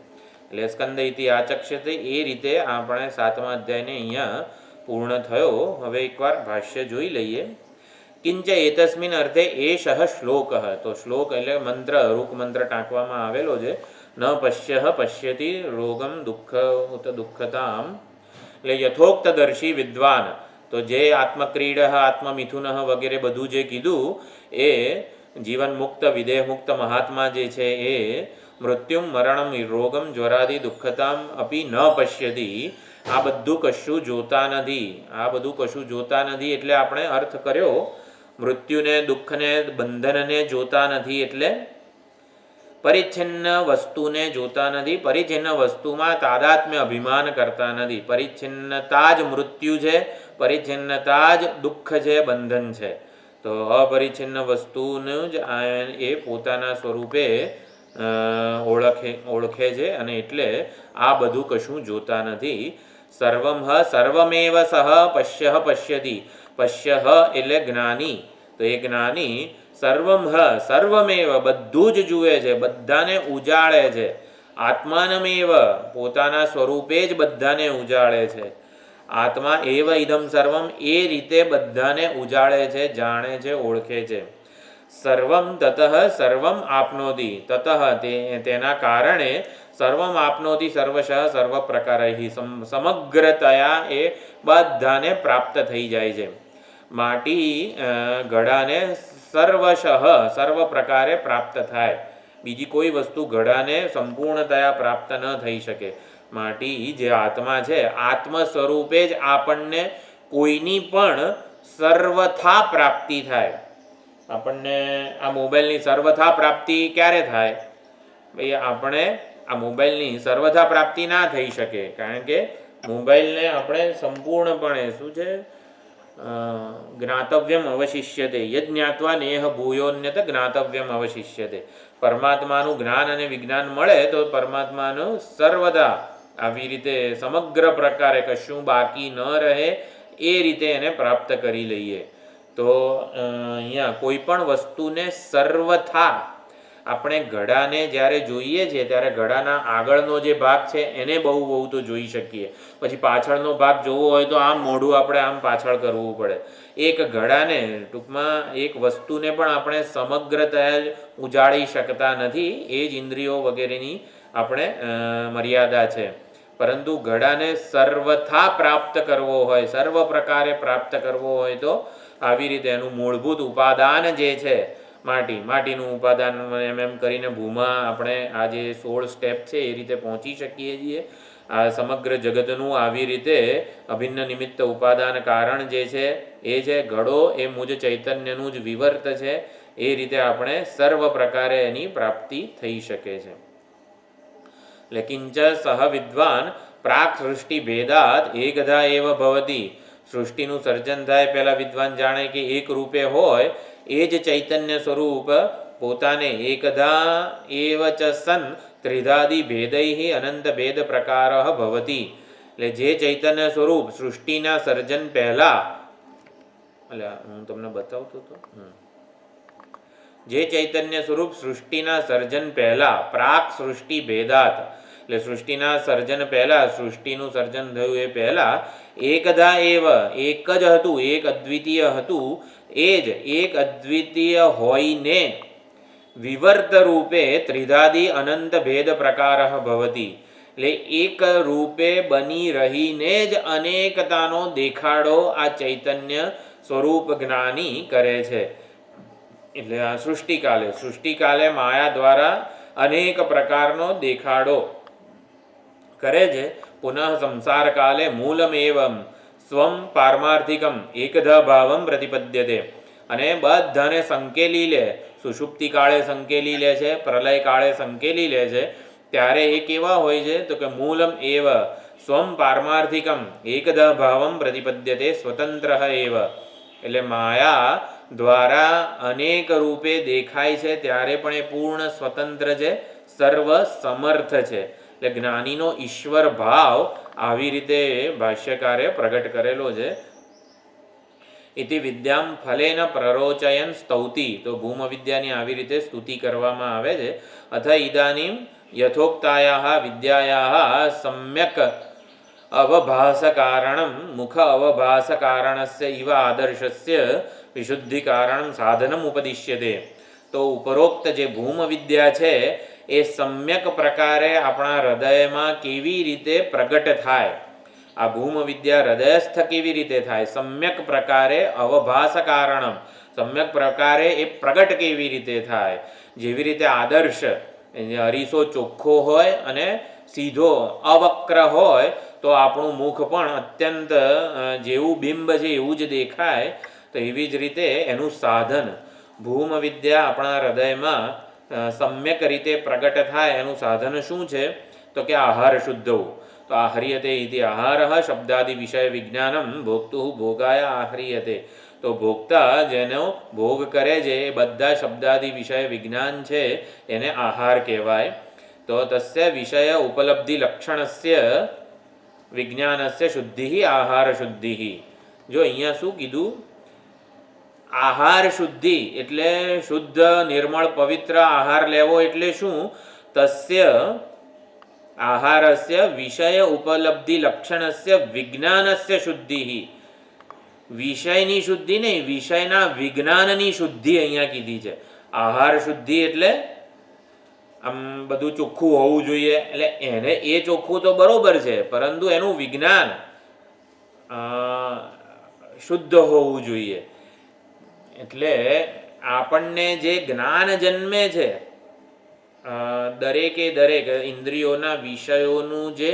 એટલે સ્કંદ ઇતિ આચક્ષતે. એ રીતે આપણે 7મા અધ્યાયને અહીંયા પૂર્ણ થયો. હવે એકવાર ભાષ્ય જોઈ લઈએ. કિંચ એતસ્મિન અર્થે એષઃ શ્લોક, તો શ્લોક એટલે મંત્ર, રૂક મંત્ર ટાંકવામાં આવેલો છે. ન પશ્ય પશ્યતિ રોગમ દુઃખ ઉત દુઃખતામ, એટલે યથોક્તદર્શી વિદ્વાન, તો જે આત્મક્રીડ આત્મમિથુન વગેરે બધું જે કીધું એ જીવન મુક્ત વિદેહ મુક્ત મહાત્મા જે છે એ મૃત્યુમ મરણમ રોગમ જ્વરાદિ દુઃખતામ અપી ન પશ્યતિ, આ બધું કશું જોતા નથી. આ બધું કશું જોતા નથી એટલે આપણે અર્થ કર્યો મૃત્યુને, દુઃખને, બંધનને જોતા નથી એટલે પરિચ્છિન્ન વસ્તુને જોતા નથી, પરિચ્છિન્ન વસ્તુમાં તાદાત્મ્ય અભિમાન કરતા નથી. પરિચ્છિન્નતા જ મૃત્યુ છે, પરિચ્છિન્નતા જ દુઃખ છે, બંધન છે. તો અપરિચ્છિન્ન વસ્તુનું જ એ પોતાના સ્વરૂપે ઓળખે છે અને એટલે આ બધું કશું જોતા નથી. સર્વમ સર્વમેવ સહ પશ્ય પશ્યતિ, પશ્ય એટલે જ્ઞાની, તો એ જ્ઞાની સર્વમ સર્વમેવ બધું જ જુએ છે, બધાને ઉજાળે છે. આત્માનમેવ પોતાના સ્વરૂપે જ બધાને ઉજાળે છે. આત્મા એવ ઇદમ સર્વમ એ રીતે બધાને ઉજાળે છે, જાણે છે, ઓળખે છે. સર્વમ તતઃ સર્વમ આપનોતિ, તતઃ તેના કારણે સર્વમ આપનોતિ સર્વશઃ સર્વ પ્રકારૈ, સમગ્રતયા એ બધાને પ્રાપ્ત થઈ જાય છે. માટી ઘડાને સર્વશઃ સર્વ પ્રકારે પ્રાપ્ત થાય, બીજી કોઈ વસ્તુ ઘડાને સંપૂર્ણતયા પ્રાપ્ત ન થઈ શકે. માટી જે આત્મા છે, આત્મ સ્વરૂપે જ આપણને કોઈની પણ સર્વથા પ્રાપ્તિ થાય. આપણને આ મોબાઈલની સર્વથા પ્રાપ્તિ ક્યારે થાય? ભાઈ આપણે આ મોબાઈલની સર્વથા પ્રાપ્તિ ના થઈ શકે, કારણ કે મોબાઈલને આપણે સંપૂર્ણપણે શું છે જ્ઞાતવ્યમ અવશિષ્યતે, યજ્ઞાત્વા નેહ ભૂયોન્યત જ્ઞાતવ્યમ અવશિષ્યતે. પરમાત્માનું જ્ઞાન અને વિજ્ઞાન મળે તો પરમાત્માનું સર્વદા આવી રીતે સમગ્ર પ્રકારે કશું બાકી ન રહે એ રીતે એને પ્રાપ્ત કરી લઈએ. તો અહીંયા કોઈ પણ વસ્તુને સર્વથા આપણે ઘડાને જ્યારે જોઈએ છીએ ત્યારે ઘડાના આગળનો જે ભાગ છે એને બહુ તો જોઈ શકીએ, પછી પાછળનો ભાગ જોવો હોય તો આમ મોઢું આપણે આમ પાછળ કરવું પડે. એક ઘડાને ટૂંકમાં એક વસ્તુને પણ આપણે સમગ્રતયા જ ઉજાળી શકતા નથી, એ જ ઇન્દ્રિયો વગેરેની આપણે મર્યાદા છે. પરંતુ ઘડાને સર્વથા પ્રાપ્ત કરવો હોય, સર્વ પ્રકારે પ્રાપ્ત કરવો હોય તો આવી રીતે એનું મૂળભૂત ઉપાદાન જે છે માટીનું ઉપાદાન એમ કરીને ભૂમા આપણે આ જે 16 સ્ટેપ છે એ રીતે પહોંચી શકીએ છીએ. આ સમગ્ર જગતનું આવી રીતે અભિન્ન નિમિત્ત ઉપાદાન કારણ જે છે એ છે ઘડો, એ મુજ ચૈતન્યનું જ વિવર્ત છે. એ રીતે આપણે સર્વ પ્રકારે એની પ્રાપ્તિ થઈ શકે છે. કિંચ સહ વિદ્વાન પ્રાક સૃષ્ટિ ભેદાત એકધા એવ ભવતી, સૃષ્ટિનું સર્જન થાય પહેલાં વિદ્વાન જાણે કે એક રૂપે હોય એ જ ચૈતન્ય સ્વરૂપ પોતાને એકધા એવ ચ સન ત્રિધાદિ ભેદૈ અનંત ભેદ પ્રકાર ભવતી. એટલે જે ચૈતન્ય સ્વરૂપ સૃષ્ટિના સર્જન પહેલાં, એટલે હું તમને બતાવતો હતો, જે ચૈતન્ય સ્વરૂપ સૃષ્ટિના સર્જન પહેલાં પ્રાક સૃષ્ટિ ભેદાત, એટલે સૃષ્ટિના સર્જન પહેલાં, સૃષ્ટિનું સર્જન થયું એ પહેલાં એકધા એવ એક જ હતું, એક અદ્વિતીય હતું. એ જ એક અદ્વિતીય હોઈને વિવર્ત રૂપે ત્રિધાદિ અનંત ભેદ પ્રકાર ભવતી, એટલે એક રૂપે બની રહીને જ અનેકતાનો દેખાડો આ ચૈતન્ય સ્વરૂપ જ્ઞાની કરે છે. એટલે આ સૃષ્ટિકાલે માયા દ્વારા અનેક પ્રકારનો દેખાડો કરે છે. પુનઃ સંસાર કાલે મૂલમેવમ સ્વમ પારમાર્થિકમ એકધા ભાવમ પ્રતિપદ્યતે, અને બધાને સંકેલી લે, સુષુપ્તિ કાળે સંકેલી લે છે, પ્રલય કાળે સંકેલી લે છે. ત્યારે એ કેવા હોય છે તો કે મૂલમ એવ સ્વમ પારમાર્થિકમ એકધા ભાવમ પ્રતિપદ્યતે સ્વતંત્ર એવ, એટલે માયા દ્વારા અનેક રૂપે દેખાય છે ત્યારે પણ એ પૂર્ણ સ્વતંત્ર છે, સર્વ સમર્થ છે. એટલે જ્ઞાનીનો ઈશ્વર ભાવ આવી રીતે ભાષ્યકારે પ્રગટ કરેલો છે. ઇતિ વિદ્યામ ફલેન પ્રરોચયન સ્તૌતિ, તો ભૂમ વિદ્યાની આવી રીતે સ્તુતિ કરવામાં આવે છે. અથ ઇદાનીમ યથોક્તાયાઃ વિદ્યાયાઃ સમ્યક અવભાસકારણમ મુખ અવભાસકારણસ્ય ઇવ આદર્શસ્ય વિશુદ્ધિકારણમ સાધનમ ઉપદિશ્યતે. તો ઉપરોક્ત જે ભૂમ વિદ્યા છે એ સમ્યક પ્રકારે આપણા હૃદયમાં કેવી રીતે પ્રગટ થાય, આ ભૂમ વિદ્યા હૃદયસ્થ કેવી રીતે થાય, સમ્યક પ્રકારે અવભાસ કારણમ, સમ્યક પ્રકારે એ પ્રગટ કેવી રીતે થાય. જેવી રીતે આદર્શ અરીસો ચોખ્ખો હોય અને સીધો અવક્ર હોય તો આપણું મુખ પણ અત્યંત જેવું બિંબ છે એવું જ દેખાય. તો એવી જ રીતે એનું સાધન ભૂમ વિદ્યા આપણા હૃદયમાં સમ્યક રીતે પ્રગટ થાય એનું સાધન શું છે? તો કે આહાર શુદ્ધો. તો આહ્રિયતે ઇતિ આહાર શબ્દાદિ વિષય વિજ્ઞાનમ ભોક્તુ ભોગાય આહ્રિયતે. તો ભોગતા જેનો ભોગ કરે છે એ બધા શબ્દાદિ વિષય વિજ્ઞાન છે એને આહાર કહેવાય. તો તસ્ય વિષય ઉપલબ્ધિ લક્ષણસ્ય વિજ્ઞાનસ્ય શુદ્ધિ આહાર શુદ્ધિ. જો અહીંયા શું કીધું? આહાર શુદ્ધિ એટલે શુદ્ધ નિર્મળ પવિત્ર આહાર લેવો એટલે શું? તસ્ય આહારસ્ય વિષય ઉપલબ્ધિ લક્ષણસ્ય વિજ્ઞાનસ્ય શુદ્ધિ. વિષયની શુદ્ધિ નહીં, વિષયના વિજ્ઞાનની શુદ્ધિ અહીંયા કીધી છે. આહાર શુદ્ધિ એટલે આમ બધું ચોખ્ખું હોવું જોઈએ, એટલે એને એ ચોખ્ખું તો બરોબર છે, પરંતુ એનું વિજ્ઞાન શુદ્ધ હોવું જોઈએ. એટલે આપણને જે જ્ઞાન જન્મે છે દરેકે દરેક ઇન્દ્રિયોના વિષયોનું જે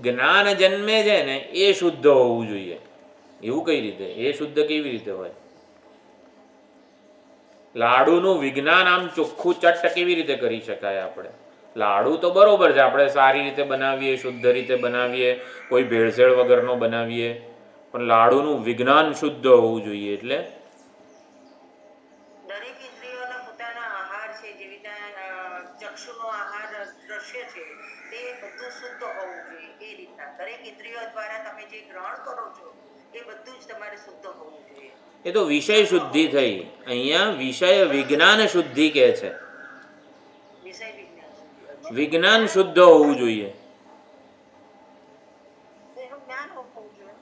જ્ઞાન જન્મે છે ને એ શુદ્ધ હોવું જોઈએ. એવું કઈ રીતે? એ શુદ્ધ કેવી રીતે હોય? લાડુનું વિજ્ઞાન આમ ચોખ્ખું ચટ્ટ કેવી રીતે કરી શકાય? આપણે લાડુ તો બરોબર છે, આપણે સારી રીતે બનાવીએ, શુદ્ધ રીતે બનાવીએ, કોઈ ભેળસેળ વગરનો બનાવીએ, પણ લાડુનું વિજ્ઞાન શુદ્ધ હોવું જોઈએ. એટલે દરેક ઇન્દ્રિયોનો પોતાના આહાર છે, જેવી રીતે ચક્ષુનો આહાર દ્રશ્ય છે, તે બધું શુદ્ધ હોવું જોઈએ. એ રીતના દરેક ઇન્દ્રિયો દ્વારા તમે જે ગ્રહણ કરો છો એ બધું જ તમારે શુદ્ધ હોવું જોઈએ. એ તો વિષય શુદ્ધિ થઈ. અહીંયા વિષય વિજ્ઞાન શુદ્ધિ કહે છે. વિષય વિજ્ઞાન વિજ્ઞાન શુદ્ધ હોવું જોઈએ. એનું જ્ઞાન હોવું જોઈએ.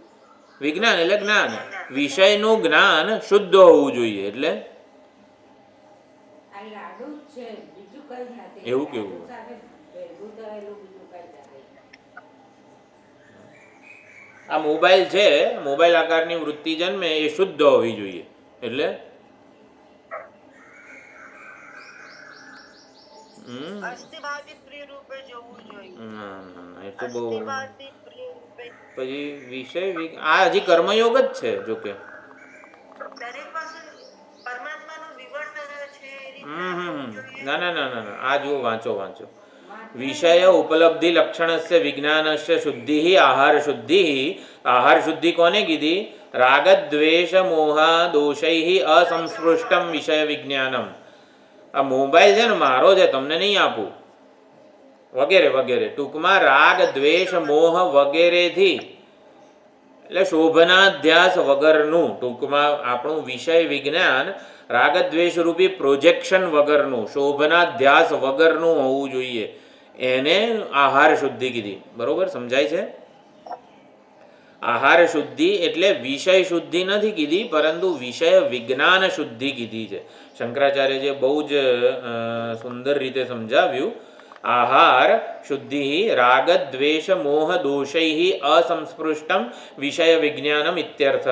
વિજ્ઞાન એટલે જ્ઞાન, વિષયનું જ્ઞાન શુદ્ધ હોવું જોઈએ. એટલે આ લાડુ જ છે, બીજું કંઈ નથી. એવું કેવું? લાડુ સાથે ભેગું થયેલું બીજું કંઈ નથી. આ મોબાઈલ છે, મોબાઈલ આકારની વૃત્તિ જન્મે એ શુદ્ધ હોવી જોઈએ. એટલે અસ્થિભાવિત પ્રિય રૂપે જોવું જોઈએ. એ તો બહુ અસ્થિભાવિત પ્રિય રૂપે પછી વિષય આ હજી કર્મયોગ જ છે. જોકે દરેક પાસે પરમાત્માનું વિવર્તન છે એ રીતના હોવું જોઈએ. ના ના ના ના ના, આ જુઓ, વાંચો વાંચો. વિષય ઉપલબ્ધિ લક્ષણસ્ય વિજ્ઞાનસ્ય શુદ્ધિ આહાર શુદ્ધિ. આહાર શુદ્ધિ કોને કીધી? રાગદ્વેષ મોહા દોષૈ અસંસ્પૃષ્ટમ વિષય વિજ્ઞાનમ. આ મોબાઈલ છે ને મારો છે, તમને નહીં આપું, વગેરે વગેરે. ટૂંકમાં રાગ દ્વેષ મોહ વગેરેથી એટલે શોભનાધ્યાસ વગરનું, ટૂંકમાં આપણું વિષય વિજ્ઞાન રાગદ્વેષ રૂપી પ્રોજેક્શન વગરનું, શોભનાધ્યાસ વગરનું હોવું જોઈએ. એને આહાર શુદ્ધિ કીધી. બરોબર સમજાય છે? આહાર શુદ્ધિ એટલે વિષય શુદ્ધિ નથી કીધી, પરંતુ વિષય વિજ્ઞાન શુદ્ધિ કીધી છે. શંકરાચાર્યજીએ બહુ જ સુંદર રીતે સમજાવ્યું. આહાર શુદ્ધિ રાગદ્વેષ મોહ દોષૈ અસંસ્પૃષ્ટમ વિષય વિજ્ઞાનમ ઇત્યર્થઃ.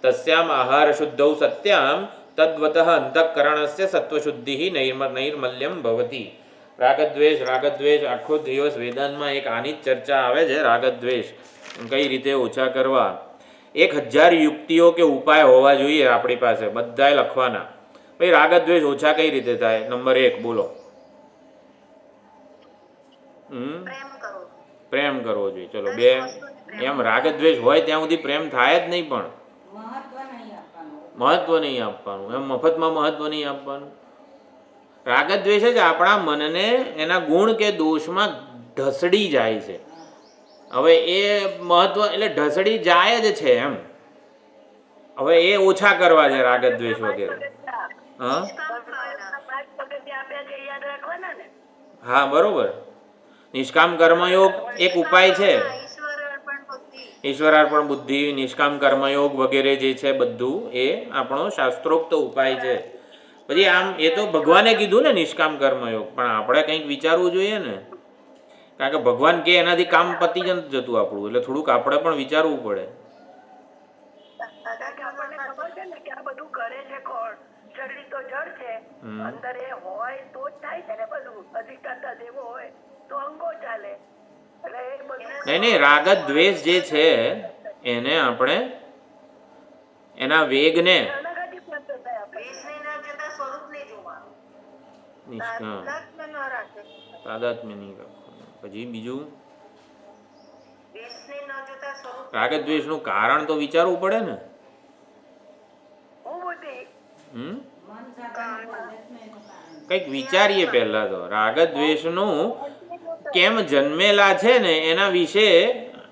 તસ્યામ આહાર શુદ્ધૌ સત્યામ તદ્વતઃ અંતઃકરણસ્ય સત્વશુદ્ધિ નૈર્મલ્યમ ભવતિ. રાગદ્વેષ રાગદ્વેષ આખો દિવસ વેદાંતમાં એક આની જ ચર્ચા આવે છે. રાગદ્વેષ કઈ રીતે ઓછા કરવા. 1000 યુક્તિઓ કે ઉપાય હોવા જોઈએ આપણી પાસે, બધાએ લખવાના. ભાઈ રાગદ્વેષ ઓછા કઈ રીતે થાય? નંબર 1 બોલો. પ્રેમ કરવો જોઈએ. ચલો 2, એમ રાગદ્વેષ હોય ત્યાં સુધી પ્રેમ થાય જ નહીં, પણ મહત્વ નહીં આપવાનું. એમ મફતમાં મહત્વ નહીં આપવાનું. રાગદ્વેષ જ આપણા મનને એના ગુણ કે દોષમાં ઢસડી જાય છે. હવે એ મહત્વ એટલે ઢસડી જાય જ છે એમ. હવે એ ઓછા કરવા છે રાગદ્વેષ વગેરે. હા હા બરોબર. નિષ્કામ કર્મયોગ એક ઉપાય છે. ઈશ્વરાર્પણ બુદ્ધિ, નિષ્કામ કર્મયોગ વગેરે જે છે બધું એ આપણો શાસ્ત્રોક્ત ઉપાય છે. પછી આમ એ તો ભગવાને કીધું ને નિષ્કામ કર્મયોગ, પણ આપણે કંઈક વિચારવું જોઈએ ને, કારણ કે ભગવાન કે એનાથી કામ પતી જ નથી જતું આપણું, એટલે થોડુંક આપણે પણ વિચારવું પડે. દાદા કે આપણને ખબર છે ને કે આ બધું કરે છે કોણ? શરીર તો જડ છે, અંદર એ હોય તો જ થાય છે ને બધું. અધિષ્ઠાતા દેવો હોય તો અંગો ચાલે. એટલે એ બધું નહીં, રાગ દ્વેષ જે છે એને આપણે એના વેગને અનાગતિ પ્રાપ્ત થાય આપણે. દ્વેષને ન જોતા સ્વરૂપને જોવાનું. તાદાત્મ્ય ન રાખે. તાદાત્મ્ય નહીં રાખવાનું. પછી બીજું દ્વેષને ન જોતા સ્વરૂપ રાગ દ્વેષનું કારણ તો વિચારવું પડે ને. હું બુદ્ધિ કંઈક વિચારીએ પહેલા તો. રાગ દ્વેષનું કેમ જન્મેલા છે ને એના વિશે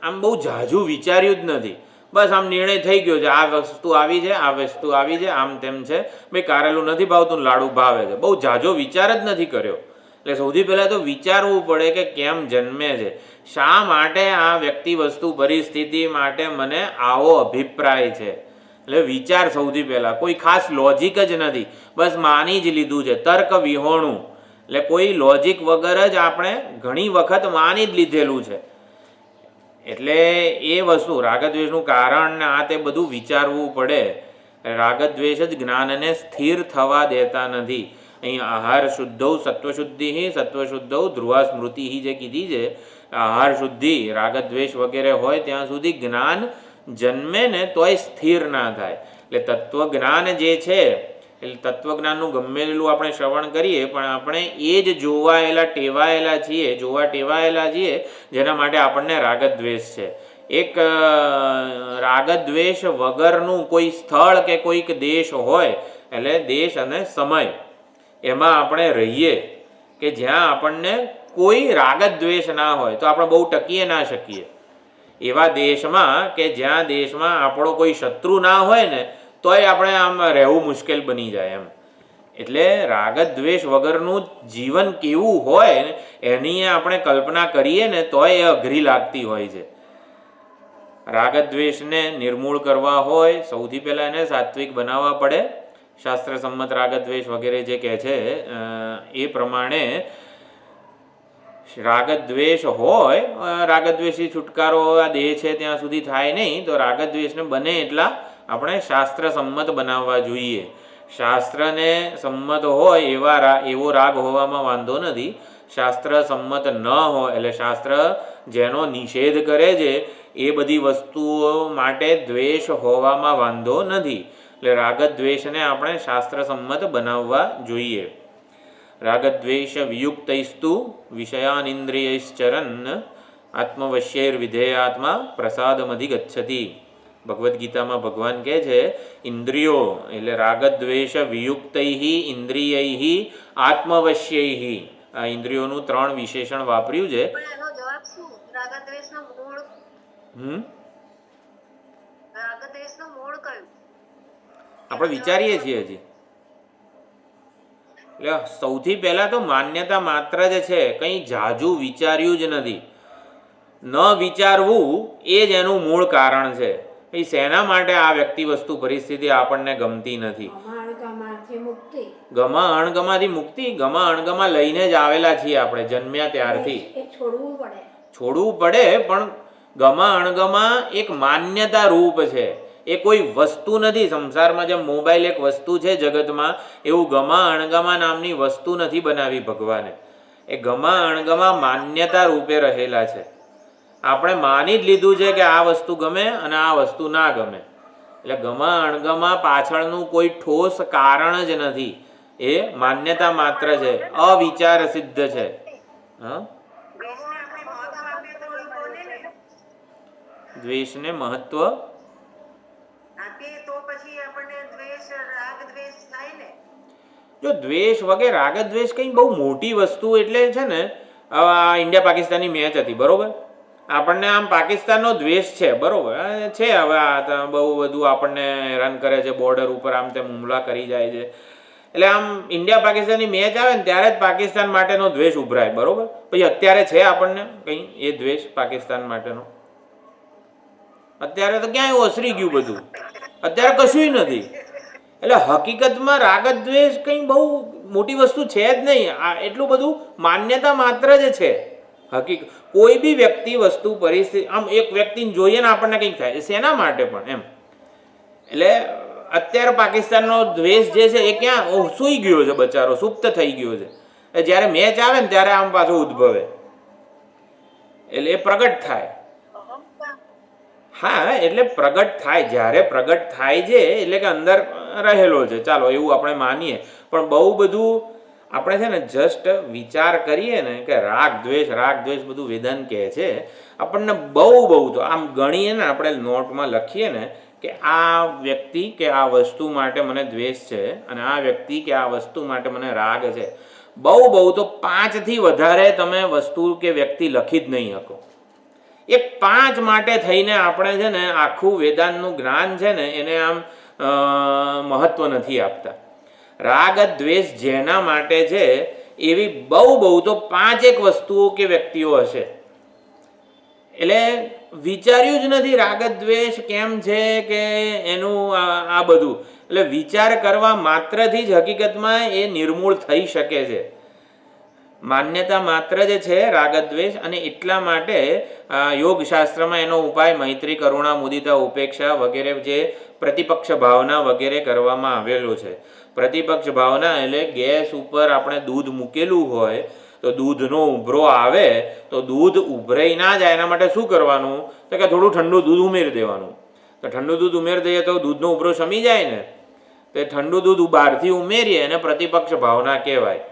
આમ બહુ ઝાઝું વિચાર્યું જ નથી. બસ આમ નિર્ણય થઈ ગયો છે, આ વસ્તુ આવી છે, આ વસ્તુ આવી છે, આમ તેમ છે, ભાઈ કારેલું નથી ભાવતું, લાડુ ભાવે છે. બહુ ઝાઝો વિચાર જ નથી કર્યો. એટલે સૌથી પહેલાં તો વિચારવું પડે કે કેમ જન્મે છે, શા માટે આ વ્યક્તિ વસ્તુ પરિસ્થિતિ માટે મને આવો અભિપ્રાય છે. એટલે વિચાર સૌથી પહેલાં. કોઈ ખાસ લોજિક જ નથી, બસ માની જ લીધું છે, તર્ક વિહોણું. એટલે કોઈ લોજિક વગર જ આપણે ઘણી વખત માની જ લીધેલું છે. એટલે એ વસ્તુ રાગદ્વેષનું કારણ ને આ તે બધું વિચારવું પડે. રાગદ્વેષ જ જ્ઞાનને સ્થિર થવા દેતા નથી. અહીં આહાર શુદ્ધૌ સત્વશુદ્ધિ, સત્વશુદ્ધૌ ધ્રુવા સ્મૃતિ જે કીધી છે, આહાર શુદ્ધિ રાગદ્વેષ વગેરે હોય ત્યાં સુધી જ્ઞાન જન્મે ને તોય સ્થિર ના થાય. એટલે તત્વજ્ઞાન જે છે, એટલે તત્વજ્ઞાનનું ગમેલું આપણે શ્રવણ કરીએ પણ આપણે એ જ જોવા ટેવાયેલા છીએ જેના માટે આપણને રાગદ્વેષ છે. એક રાગદ્વેષ વગરનું કોઈ સ્થળ કે કોઈક દેશ હોય, એટલે દેશ અને સમય એમાં આપણે રહીએ કે જ્યાં આપણને કોઈ રાગદ્વેષ ના હોય તો આપણે બહુ ટકીએ ના શકીએ. એવા દેશમાં કે જ્યાં દેશમાં આપણો કોઈ શત્રુ ના હોય ને તોય આપણે આમ રહેવું મુશ્કેલ બની જાય એમ. એટલે રાગદ્વેષ વગરનું જીવન કેવું હોય ને એની આપણે કલ્પના કરીએ ને તોય એ અઘરી લાગતી હોય છે. રાગદ્વેષને નિર્મૂળ કરવા હોય સૌથી પહેલાં એને સાત્વિક બનાવવા પડે. શાસ્ત્ર સંમત રાગદ્વેષ વગેરે જે કહે છે એ પ્રમાણે રાગદ્વેષ હોય, રાગદ્વેષથી છુટકારો આ દેહ છે ત્યાં સુધી થાય નહીં, તો રાગદ્વેષને બને એટલા આપણે શાસ્ત્ર સંમત બનાવવા જોઈએ. શાસ્ત્રને સંમત હોય એવો રાગ હોવામાં વાંધો નથી. શાસ્ત્ર સંમત ન હોય એટલે શાસ્ત્ર જેનો નિષેધ કરે છે એ બધી વસ્તુઓ માટે દ્વેષ હોવામાં વાંધો નથી. એટલે રાગદ્વેષને આપણે શાસ્ત્ર સંમત બનાવવા જોઈએ. રાગદ્વેષ વિયુક્તૈસ્તુ વિષયાનિન્દ્રિયૈશ્ચરન આત્મવશ્યૈર્વિધેયાત્મા પ્રસાદમધિગચ્છતિ. ભગવદ્ ગીતામાં ભગવાન કહે છે ઇન્દ્રિયો એટલે રાગદ્વેષ વિયુક્તૈ ઇન્દ્રિયૈ આત્મવશ્યૈ. આ ઇન્દ્રિયોનું 3 વિશેષણ વાપર્યું છે. એનો જવાબ શું? રાગદ્વેષનો મૂળ રાગદ્વેષનો મૂળ કયું? આપણે વિચારીએ છીએ હજી. એટલે સૌથી પહેલા તો માન્યતા માત્ર જ છે, કંઈ ઝાઝું વિચાર્યું જ નથી. ન વિચારવું એ જ એનું મૂળ કારણ છે. એ શેના માટે આ વ્યક્તિ વસ્તુ પરિસ્થિતિ આપણને ગમતી નથી. ગમા અણગમાથી મુક્તિ, ગમા અણગમા લઈને જ આવેલા છીએ આપણે જન્મ્યા ત્યારથી. છોડવું પડે પણ ગમા અણગમા એક માન્યતા રૂપ છે, એ કોઈ વસ્તુ નથી. સંસારમાં જેમ મોબાઈલ એક વસ્તુ છે જગતમાં, એવું ગમા અણગમા નામની વસ્તુ નથી બનાવી ભગવાને. એ ગમા અણગમા માન્યતા રૂપે રહેલા છે. આપણે માની જ લીધું છે કે આ વસ્તુ ગમે અને આ વસ્તુ ના ગમે. એટલે ગમા અણગમા પાછળનું કોઈ ઠોસ કારણ જ નથી, એ માન્યતા માત્ર છે, અવિચાર સિદ્ધ છે. દ્વેષને મહત્વ જો દ્વેષ વગેરે રાગદ્વેષ કંઈ બહુ મોટી વસ્તુ એટલે છે ને. આ ઇન્ડિયા પાકિસ્તાનની મેચ હતી બરોબર, આપણને આમ પાકિસ્તાનનો દ્વેષ છે બરોબર છે. હવે આ બહુ બધું આપણને હેરાન કરે છે, બોર્ડર ઉપર આમ તેમ હુમલા કરી જાય છે. એટલે આમ ઇન્ડિયા પાકિસ્તાનની મેચ આવે ને ત્યારે જ પાકિસ્તાન માટેનો દ્વેષ ઉભરાય બરોબર. પછી અત્યારે છે આપણને કંઈ એ દ્વેષ પાકિસ્તાન માટેનો? અત્યારે તો ક્યાંય ઓસરી ગયું બધું, અત્યારે કશું નથી. એટલે હકીકતમાં રાગ દ્વેષ કંઈ બહુ મોટી વસ્તુ છે જ નહીં. આ એટલું બધું માન્યતા માત્ર જ છે. કોઈ બી વ્યક્તિ, વસ્તુ, પરિસ્થિતિ, આમ એક વ્યક્તિને જોઈએ ને આપણને કંઈક થાય, શેના માટે પણ એમ. એટલે અત્યારે પાકિસ્તાનનો દ્વેષ જે છે એ ક્યાં સૂઈ ગયો છે, બચારો સુપ્ત થઈ ગયો છે. જ્યારે મેચ આવે ને ત્યારે આમ પાછો ઉદ્ભવે, એટલે એ પ્રગટ થાય. હા, એટલે પ્રગટ થાય. જ્યારે પ્રગટ થાય છે એટલે કે અંદર રહેલો છે, ચાલો એવું આપણે માનીએ. પણ બહુ બધું આપણે છે ને જસ્ટ વિચાર કરીએ ને કે રાગ દ્વેષ બધું વેદાંત કહે છે. આપણને બહુ તો આમ ગણીએ ને, આપણે નોટમાં લખીએ ને કે આ વ્યક્તિ કે આ વસ્તુ માટે મને દ્વેષ છે અને આ વ્યક્તિ કે આ વસ્તુ માટે મને રાગ છે, બહુ તો 5 થી વધારે તમે વસ્તુ કે વ્યક્તિ લખી જ નહીં શકો. એ 5 માટે થઈને આપણે છે ને આખું વેદાંતનું જ્ઞાન છે ને એને આમ મહત્વ નથી આપતા. રાગ દ્વેષ જેના માટે છે એવી બહુ તો 5 વસ્તુઓ કે વ્યક્તિઓ હશે. એટલે વિચાર્યું જ નથી રાગ દ્વેષ કેમ છે કે એનું આ બધું. એટલે વિચાર કરવા માત્રથી જ હકીકતમાં એ નિર્મૂળ થઈ શકે છે. માન્યતા માત્ર જ છે રાગ દ્વેષ. અને એટલા માટે યોગશાસ્ત્રમાં એનો ઉપાય મૈત્રી, કરુણા, મુદિતા, ઉપેક્ષા વગેરે જે પ્રતિપક્ષ ભાવના વગેરે કરવામાં આવેલો છે. પ્રતિપક્ષ ભાવના એટલે ગેસ ઉપર આપણે દૂધ મૂકેલું હોય તો દૂધનો ઉભરો આવે તો દૂધ ઉભરાઈ ના જાય એના માટે શું કરવાનું, તો કે થોડું ઠંડુ દૂધ ઉમેરી દેવાનું. તો ઠંડુ દૂધ ઉમેરી દઈએ તો દૂધનો ઉભરો શમી જાય ને. તો ઠંડુ દૂધ બહારથી ઉમેરીએ અને પ્રતિપક્ષ ભાવના કહેવાય.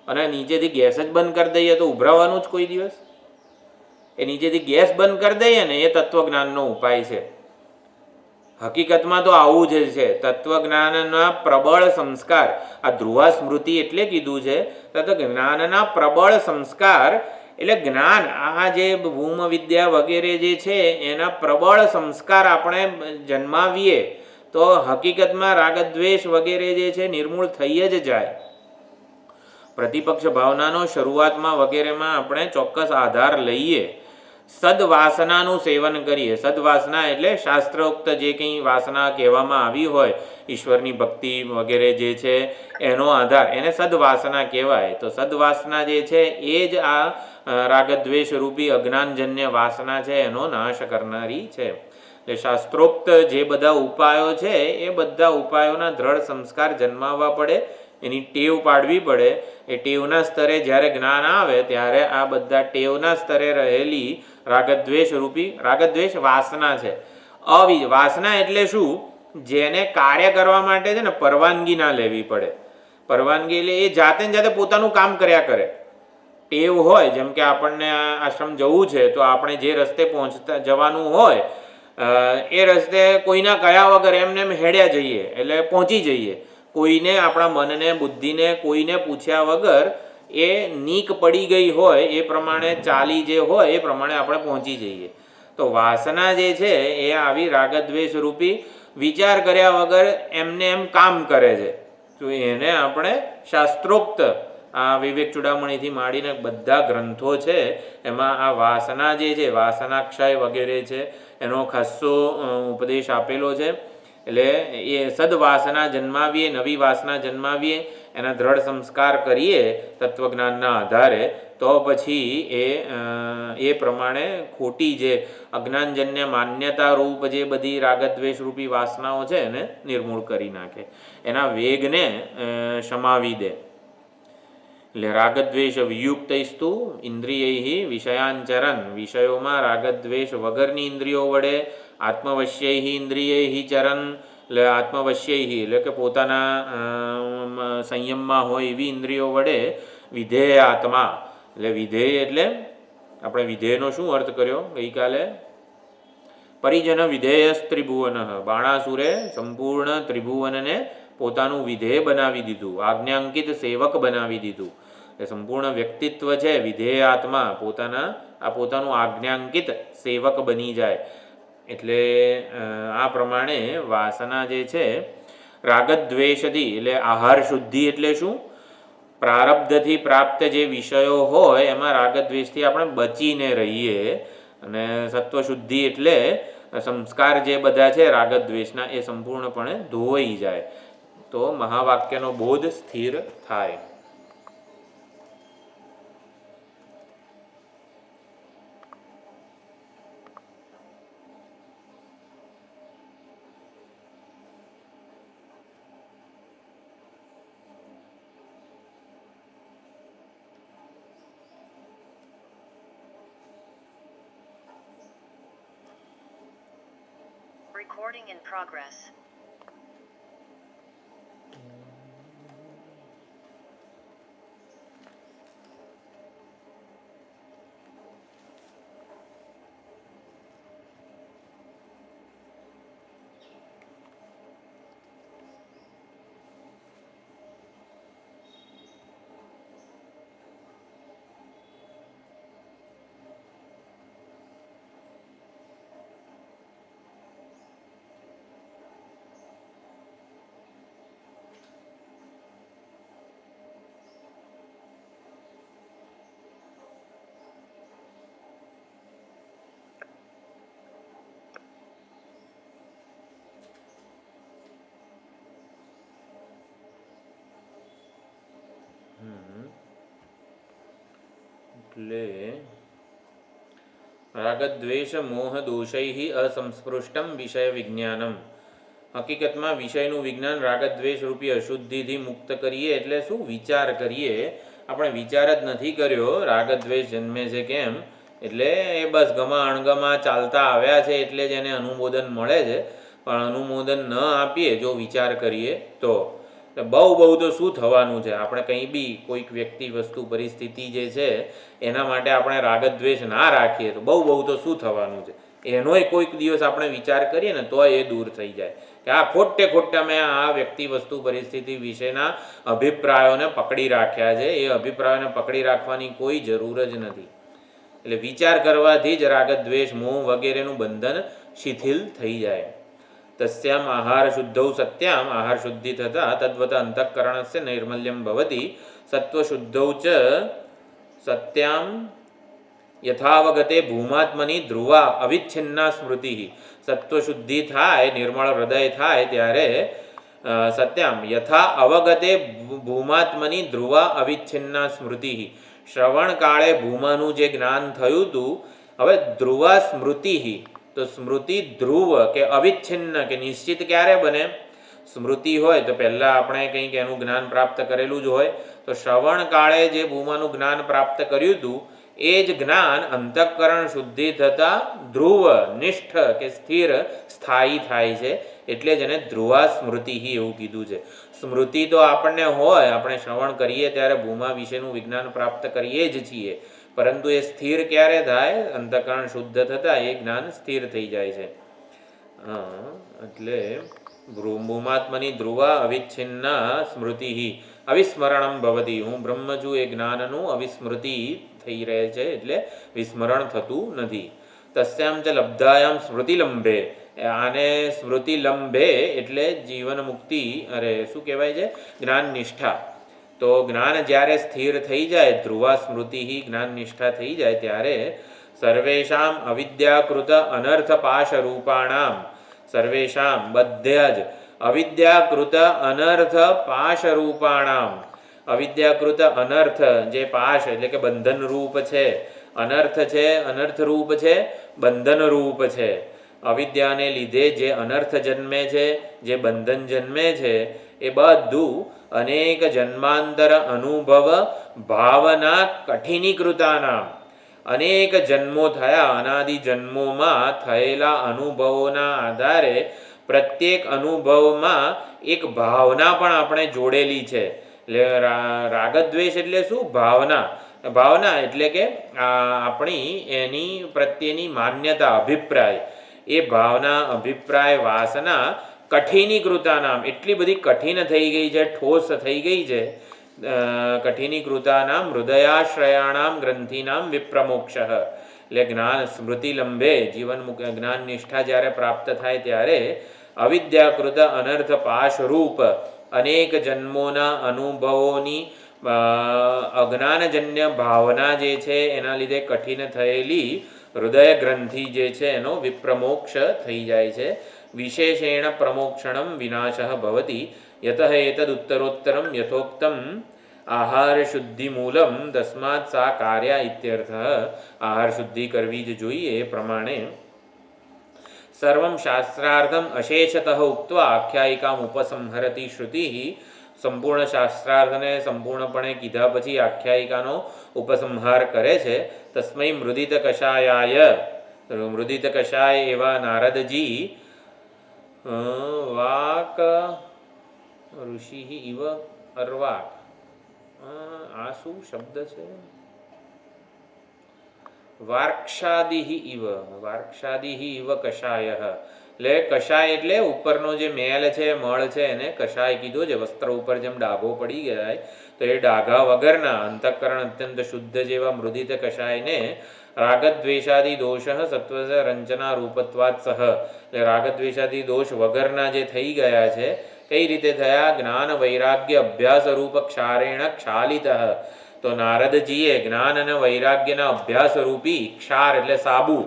અને નીચેથી ગેસ જ બંધ કરી દઈએ તો ઉભરાવાનું જ કોઈ દિવસ. એ નીચેથી ગેસ બંધ કરી દઈએ ને એ તત્વજ્ઞાનનો ઉપાય છે. હકીકતમાં તો આવું જ છે. તત્વજ્ઞાનના પ્રબળ સંસ્કાર, આ ધ્રુવા સ્મૃતિ એટલે કીધું છે તત્વજ્ઞાનના પ્રબળ સંસ્કાર. એટલે જ્ઞાન, આ જે ભૂમ વિદ્યા વગેરે જે છે એના પ્રબળ સંસ્કાર આપણે જન્માવીએ તો હકીકતમાં રાગદ્વેષ વગેરે જે છે નિર્મૂળ થઈ જ જાય. પ્રતિપક્ષ ભાવનાનો શરૂઆતમાં વગેરેમાં આપણે ચોક્કસ આધાર લઈએ. સદવાસનાનું સેવન કરીએ. સદવાસના એટલે શાસ્ત્રોક્ત જે કંઈ વાસના કહેવામાં આવી હોય, ઈશ્વરની ભક્તિ વગેરે જે છે એનો આધાર, એને સદવાસના કહેવાય. તો સદવાસના જે છે એ જ આ રાગદ્વેષ રૂપી અજ્ઞાનજન્ય વાસના છે એનો નાશ કરનારી છે. એટલે શાસ્ત્રોક્ત જે બધા ઉપાયો છે એ બધા ઉપાયોના દ્રઢ સંસ્કાર જન્માવવા પડે, એની ટેવ પાડવી પડે. એ ટેવના સ્તરે જ્યારે જ્ઞાન આવે ત્યારે આ બધા ટેવના સ્તરે રહેલી રાગદ્વેષ રૂપી, રાગદ્વેષ વાસના છે. વાસના એટલે શું? જેને કાર્ય કરવા માટે છે ને પરવાનગી ના લેવી પડે. પરવાનગી એટલે એ જાતે ને જાતે પોતાનું કામ કર્યા કરે. ટેવ હોય, જેમ કે આપણને આશ્રમ જવું છે તો આપણે જે રસ્તે જવાનું હોય એ રસ્તે કોઈના કયા વગર એમને એમ હેડ્યા જઈએ એટલે પહોંચી જઈએ. કોઈને, આપણા મનને, બુદ્ધિને કોઈને પૂછ્યા વગર એ નીક પડી ગઈ હોય એ પ્રમાણે ચાલી જે હોય એ પ્રમાણે આપણે પહોંચી જઈએ. તો વાસના જે છે એ આવી રાગદ્વેષ રૂપી વિચાર કર્યા વગર એમને એમ કામ કરે છે. તો એને આપણે શાસ્ત્રોક્ત આ વિવેક ચૂડામણીથી માંડીને બધા ગ્રંથો છે એમાં આ વાસના જે છે, વાસનાક્ષય વગેરે છે એનો ખાસ્સો ઉપદેશ આપેલો છે. એટલે એ સદવાસના જન્માવીએ, નવી વાસના જન્માવીએ, એના દ્રઢ સંસ્કાર કરીએ તત્વજ્ઞાનના આધારે, તો પછી એ પ્રમાણે ખોટી જે અજ્ઞાનજન્ય માન્યતા રૂપ જે બધી રાગદ્વેષ રૂપી વાસનાઓ છે એને નિર્મૂળ કરી નાખે, એના વેગને શમાવી દે. એટલે રાગદ્વેષ વિયુક્તૈસ્તુ ઇન્દ્રિયૈ વિષયાંચરન, વિષયોમાં રાગદ્વેષ વગરની ઇન્દ્રિયો વડે આત્મવશ્યૈ ઇન્દ્રિયૈ ચરન, એટલે આત્મવશ્યૈ એટલે કે પોતાના સંયમમાં હોય એવી ઇન્દ્રિયો વડે વિધેય આત્મા, એટલે વિધેય એટલે આપણે વિધેયનો શું અર્થ કર્યો ગઈકાલે? પરિજન વિધેય ત્રિભુવન. બાણાસુરે સંપૂર્ણ ત્રિભુવનને પોતાનું વિધેય બનાવી દીધું, આજ્ઞાંકિત સેવક બનાવી દીધું. એ સંપૂર્ણ વ્યક્તિત્વ છે વિધેય આત્મા પોતાનું આજ્ઞાંકિત સેવક બની જાય. એટલે આ પ્રમાણે વાસના જે છે રાગદ્વેષથી, એટલે આહાર શુદ્ધિ એટલે શું? પ્રારબ્ધથી પ્રાપ્ત જે વિષયો હોય એમાં રાગદ્વેષથી આપણે બચીને રહીએ. અને સત્વશુદ્ધિ એટલે સંસ્કાર જે બધા છે રાગદ્વેષના એ સંપૂર્ણપણે ધોવાઈ જાય તો મહાવાક્યનો બોધ સ્થિર થાય. Recording in progress. એટલે રાગદ્વેષ મોહ દોષૈ અસંસ્પૃષ્ટમ વિષય વિજ્ઞાનમ. હકીકતમાં વિષયનું વિજ્ઞાન રાગદ્વેષ રૂપી અશુદ્ધિથી મુક્ત કરીએ એટલે શું? વિચાર કરીએ. આપણે વિચાર જ નથી કર્યો રાગદ્વેષ જન્મે છે કેમ, એટલે એ બસ ગમા અણગમા ચાલતા આવ્યા છે એટલે જ એને અનુમોદન મળે છે. પણ અનુમોદન ન આપીએ જો વિચાર કરીએ તો બહુ તો શું થવાનું છે? આપણે કંઈ બી કોઈક વ્યક્તિ વસ્તુ પરિસ્થિતિ જે છે એના માટે આપણે રાગદ્વેષ ના રાખીએ તો બહુ તો શું થવાનું છે? એનોય કોઈક દિવસ આપણે વિચાર કરીએ ને તો એ દૂર થઈ જાય કે આ ખોટે મેં આ વ્યક્તિ વસ્તુ પરિસ્થિતિ વિશેના અભિપ્રાયોને પકડી રાખ્યા છે. એ અભિપ્રાયોને પકડી રાખવાની કોઈ જરૂર જ નથી. એટલે વિચાર કરવાથી જ રાગદ્વેષ મોહ વગેરેનું બંધન શિથિલ થઈ જાય. તસ્યામ આહાર શુદ્ધૌ સત્યામ, આહાર શુદ્ધિ થતા તદ્વત અંતઃકરણસ્ય નૈર્મલ્યમ ભવતી સત્વશુદ્ધૌ ચ સત્યામ યથાવગતે ભૂમાત્મની ધ્રુવા અવિચ્છિન્ના સ્મૃતિ. સત્વશુદ્ધિ થાય, નિર્મળ હૃદય થાય ત્યારે સત્યામ યથા અવગતે ભૂમાત્મની ધ્રુવા અવિચ્છિન્ના સ્મૃતિ. શ્રવણ કાળે ભૂમાનું જે જ્ઞાન થયું હતું, હવે ધ્રુવા સ્મૃતિ, તો સ્મૃતિ ધ્રુવ કે અવિચ્છિન્ન કે નિશ્ચિત ક્યારે બને? સ્મૃતિ હોય તો પહેલાં આપણે કંઈક એનું જ્ઞાન પ્રાપ્ત કરેલું જ હોય. તો શ્રવણ કાળે જે ભૂમાનું જ્ઞાન પ્રાપ્ત કર્યું હતું એ જ જ્ઞાન અંતઃકરણ શુદ્ધિ થતાં ધ્રુવ, નિષ્ઠ કે સ્થિર, સ્થાયી થાય છે. એટલે જ એને ધ્રુવા સ્મૃતિ એવું કીધું છે. સ્મૃતિ તો આપણને હોય, આપણે શ્રવણ કરીએ ત્યારે ભૂમા વિશેનું વિજ્ઞાન પ્રાપ્ત કરીએ જ છીએ, પરંતુ એ સ્થિર ક્યારે થાય? અંતઃકરણ શુદ્ધ થતાં એ જ્ઞાન સ્થિર થઈ જાય છે. એટલે ભૂમાત્મની ધ્રુવા અવિચ્છિન્ના સ્મૃતિ અવિસ્મરણમ ભવતી. હું બ્રહ્મ છું એ જ્ઞાનનું અવિસ્મૃતિ થઈ રહે છે, એટલે વિસ્મરણ થતું નથી. તસ્યામ ચ લબ્ધાયામ સ્મૃતિલંભે. આને સ્મૃતિલંભે એટલે જીવન મુક્તિ, શું કહેવાય છે? જ્ઞાન નિષ્ઠા. તો જ્ઞાન જ્યારે સ્થિર થઈ જાય, ધ્રુવા સ્મૃતિ જ્ઞાન નિષ્ઠા થઈ જાય ત્યારે સર્વેષામ અવિદ્યાકૃત અનર્થ પાશ રૂપાણામ, સર્વેષામ બધા જ અવિદ્યાકૃત અનર્થ પાશ રૂપાણામ. અવિદ્યાકૃત અનર્થ જે પાશ એટલે કે બંધન રૂપ છે, અનર્થ છે, અનર્થ રૂપ છે, બંધન રૂપ છે. અવિદ્યાને લીધે જે અનર્થ જન્મે છે, જે બંધન જન્મે છે, એ બધું અનેક જન્માંતર અનુભવ ભાવના કઠિનીકૃતાના, અનેક જન્મો થયા, અનાદિ જન્મોમાં થયેલા અનુભવોના આધારે પ્રત્યેક અનુભવમાં એક ભાવના પણ આપણે જોડેલી છે. એટલે રાગદ્વેષ એટલે શું? ભાવના. ભાવના એટલે કે આપણી એની પ્રત્યેની માન્યતા, અભિપ્રાય. એ ભાવના, અભિપ્રાય, વાસના કઠિનીકૃતાનામ એટલી બધી કઠિન થઈ ગઈ છે, ઠોસ થઈ ગઈ છે. કઠિનીકૃતાનામ હૃદયાશ્રયાણામ ગ્રંથિનામ વિપ્રમોક્ષ. એટલે જ્ઞાન સ્મૃતિલંબે જીવન જ્ઞાન નિષ્ઠા જ્યારે પ્રાપ્ત થાય ત્યારે અવિદ્યાકૃત અનર્થ પાશરૂપ અનેક જન્મોના અનુભવોની અજ્ઞાનજન્ય ભાવના જે છે એના લીધે કઠિન થયેલી હૃદય ગ્રંથિ જે છે એનો વિપ્રમોક્ષ થઈ જાય છે. વિશેષેણ પ્રમોક્ષણમ વિનાશઃ ભવતિ યતઃ એતદ ઉત્તરોત્તરમ યથોક્તમ આહાર શુદ્ધિ મૂલમ તસ્માત સા કાર્યા ઇત્યર્થ. આહાર શુદ્ધિ કરવી જ જોઈએ એ પ્રમાણે સર્વં શાસ્ત્રાર્થમ અશેષતઃ ઉક્ત્વા આખ્યાયિકામ ઉપસંહરતિ શ્રુતિ. સંપૂર્ણ શાસ્ત્રાર્થને સંપૂર્ણપણે કીધા પછી આખ્યાયિકાનો ઉપસંહાર કરે છે. તસ્મૈ મૃદિત કષાયાય. મૃદિત કષાય એવા નારદજી વાક ઋષિ ઇવ અર્વાક. આ શું શબ્દ છે? વાર્ક્ષાદિ ઇવ. વાર્ક્ષાદિ ઇવ કષાય. એટલે કષાય એટલે ઉપરનો જે મેલ છે, મળ છે, એને કષાય કીધો છે. વસ્ત્ર ઉપર જેમ ડાઘો પડી જાય તો એ ડાઘા વગરના અંતઃકરણ અત્યંત શુદ્ધ જેવા મૃદિત કષાયને રાગદ્વેષાદિ દોષ સત્વસ રંચના રૂપત્વાત સહ. એટલે રાગદ્વેષાદિ દોષ વગરના જે થઈ ગયા છે, કઈ રીતે થયા? જ્ઞાન વૈરાગ્ય અભ્યાસ રૂપ ક્ષારેણ ક્ષાલિત. તો નારદજીએ જ્ઞાન અને વૈરાગ્યના અભ્યાસ રૂપી ક્ષાર એટલે સાબુ,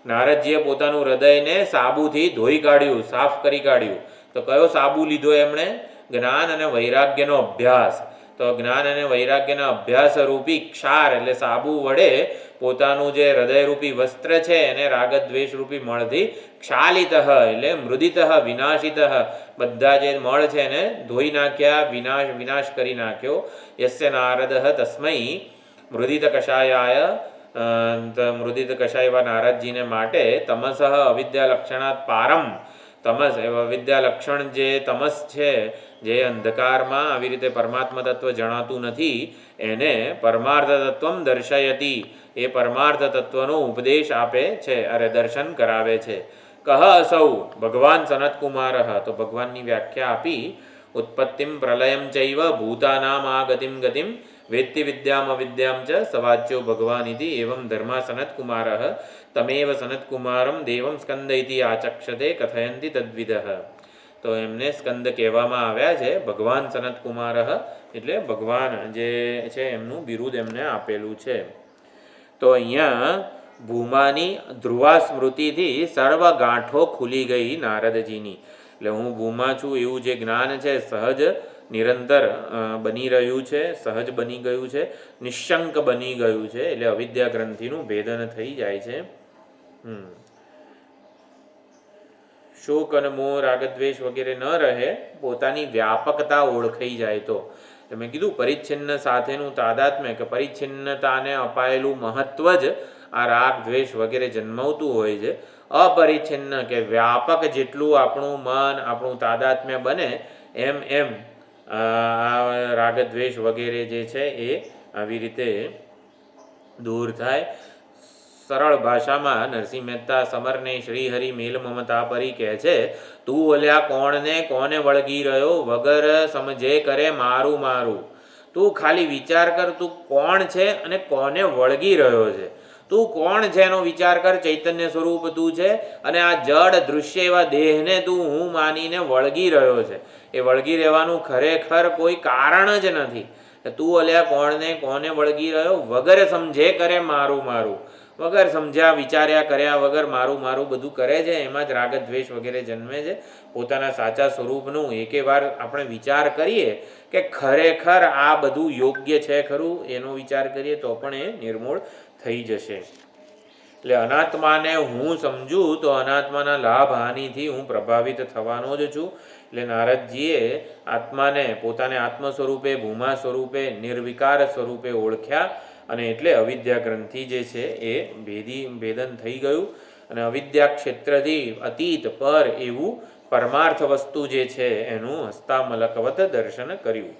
નારદજીએ પોતાનું હૃદયને સાબુથી ધોઈ કાઢ્યું, સાફ કરી કાઢ્યું. તો કયો સાબુ લીધો એમણે? જ્ઞાન અને વૈરાગ્યનો અભ્યાસ. તો જ્ઞાન અને વૈરાગ્યના અભ્યાસ રૂપી ક્ષાર એટલે સાબુ વડે પોતાનું જે હૃદયરૂપી વસ્ત્ર છે એને રાગદ્વેષ રૂપી મળથી ક્ષાલિત એટલે મૃદિત વિનાશિત, બધા જે મળ છે એને ધોઈ નાખ્યા, વિનાશ કરી નાખ્યો. યસ્ય નારદ તસ્મૈ મૃદિત કષાયાય. મૃદિત કષાય એવા નારદજીને માટે તમસઃ અવિદ્યા લક્ષણાત પારમ. તમસ એવા અવિદ્યા લક્ષણ જે તમસ છે, જે અંધકારમાં આવી રીતે પરમાત્મા તત્વ જણાતું નથી, એને પરમાર્થ તત્વમ દર્શયતી. એ પરમાર્થ તત્વનો ઉપદેશ આપે છે, દર્શન કરાવે છે. કહ અસૌ ભગવાન સનતકુમાર. તો ભગવાનની વ્યાખ્યા આપી. ઉત્પત્તિમ પ્રલયમ ચૈવ ભૂતાનામ આ ગતિમ વેત્તિ વિદ્યામ અવિદ્યામ ચ સવાચ્યો ભગવાન ઇતિ એવં ધર્મા સનતકુમાર તમેવ સનતકુમારમ દેવમ સ્કંદ ઇતિ આચક્ષતે કથયંતિ તદ્વિદઃ. તો એમને સ્કંદ કહેવામાં આવ્યા છે. ભગવાન સનતકુમાર એટલે ભગવાન જે છે એમનું બિરુદ એમને આપેલું છે. તો અહીંયા ભૂમાની ધ્રુવા સ્મૃતિથી સર્વ ગાંઠો ખુલી ગઈ નારદજીની. એટલે હું ભૂમા છું એવું જે જ્ઞાન છે સહજ નિરંતર બની રહ્યું છે, સહજ બની ગયું છે, નિશંક બની ગયું છે. એટલે અવિદ્યા ગ્રંથિનું ભેદન થઈ જાય છે. શોક અને મોહ રાગદ્વેષ વગેરે ન રહે, પોતાની વ્યાપકતા ઓળખાઈ જાય. તો મેં કીધું પરિચ્છિન્ન સાથેનું તાદાત્મ્ય કે પરિચ્છિન્નતાને અપાયેલું મહત્વ જ આ રાગ દ્વેષ વગેરે જન્મવતું હોય છે. અપરિચ્છિન્ન કે વ્યાપક જેટલું આપણું મન, આપણું તાદાત્મ્ય બને એમ એમ રાગદ્વેષ વગેરે જે છે એ આવી રીતે દૂર થાય. સરળ ભાષામાં નરસિંહ મહેતા સમરને શ્રીહરિ મેલ મમતા પરી કહે છે, તું ઓલ્યા કોણને કોને વળગી રહ્યો, વગર સમજે કરે મારું મારું. તું ખાલી વિચાર કર, તું કોણ છે અને કોને વળગી રહ્યો છે. તું કોણ છે એનો વિચાર કર. ચૈતન્ય સ્વરૂપ તું છે અને આ જડ દૃશ્ય એવા દેહને તું હું માનીને વળગી રહ્યો છે. એ વળગી રહેવાનું ખરેખર કોઈ કારણ જ નથી. તું અલ્યા કોણને કોને વળગી રહ્યો, વગર સમજે કરે મારું મારું. વગર સમજ્યા વિચાર્યા કર્યા વગર મારું મારું બધું કરે છે. એમાં જ રાગદ્વેષ વગેરે જન્મે છે. પોતાના સાચા સ્વરૂપનું એકે વાર આપણે વિચાર કરીએ કે ખરેખર આ બધું યોગ્ય છે ખરું, એનો વિચાર કરીએ તો પણ એ નિર્મૂળ થઈ જશે. એટલે અનાત્માને હું સમજું તો અનાત્માના લાભ હાનિથી હું પ્રભાવિત થવાનો જ છું. એટલે નારદજીએ આત્માને પોતાને આત્મ સ્વરૂપે, ભૂમા સ્વરૂપે, નિર્વિકાર સ્વરૂપે ઓળખ્યા અને એટલે અવિદ્યા ગ્રંથિ જે છે એ ભેદન થઈ ગયું અને અવિદ્યા ક્ષેત્રથી અતીત પર એવું પરમાર્થ વસ્તુ જે છે એનું હસ્તામલકવત દર્શન કર્યું.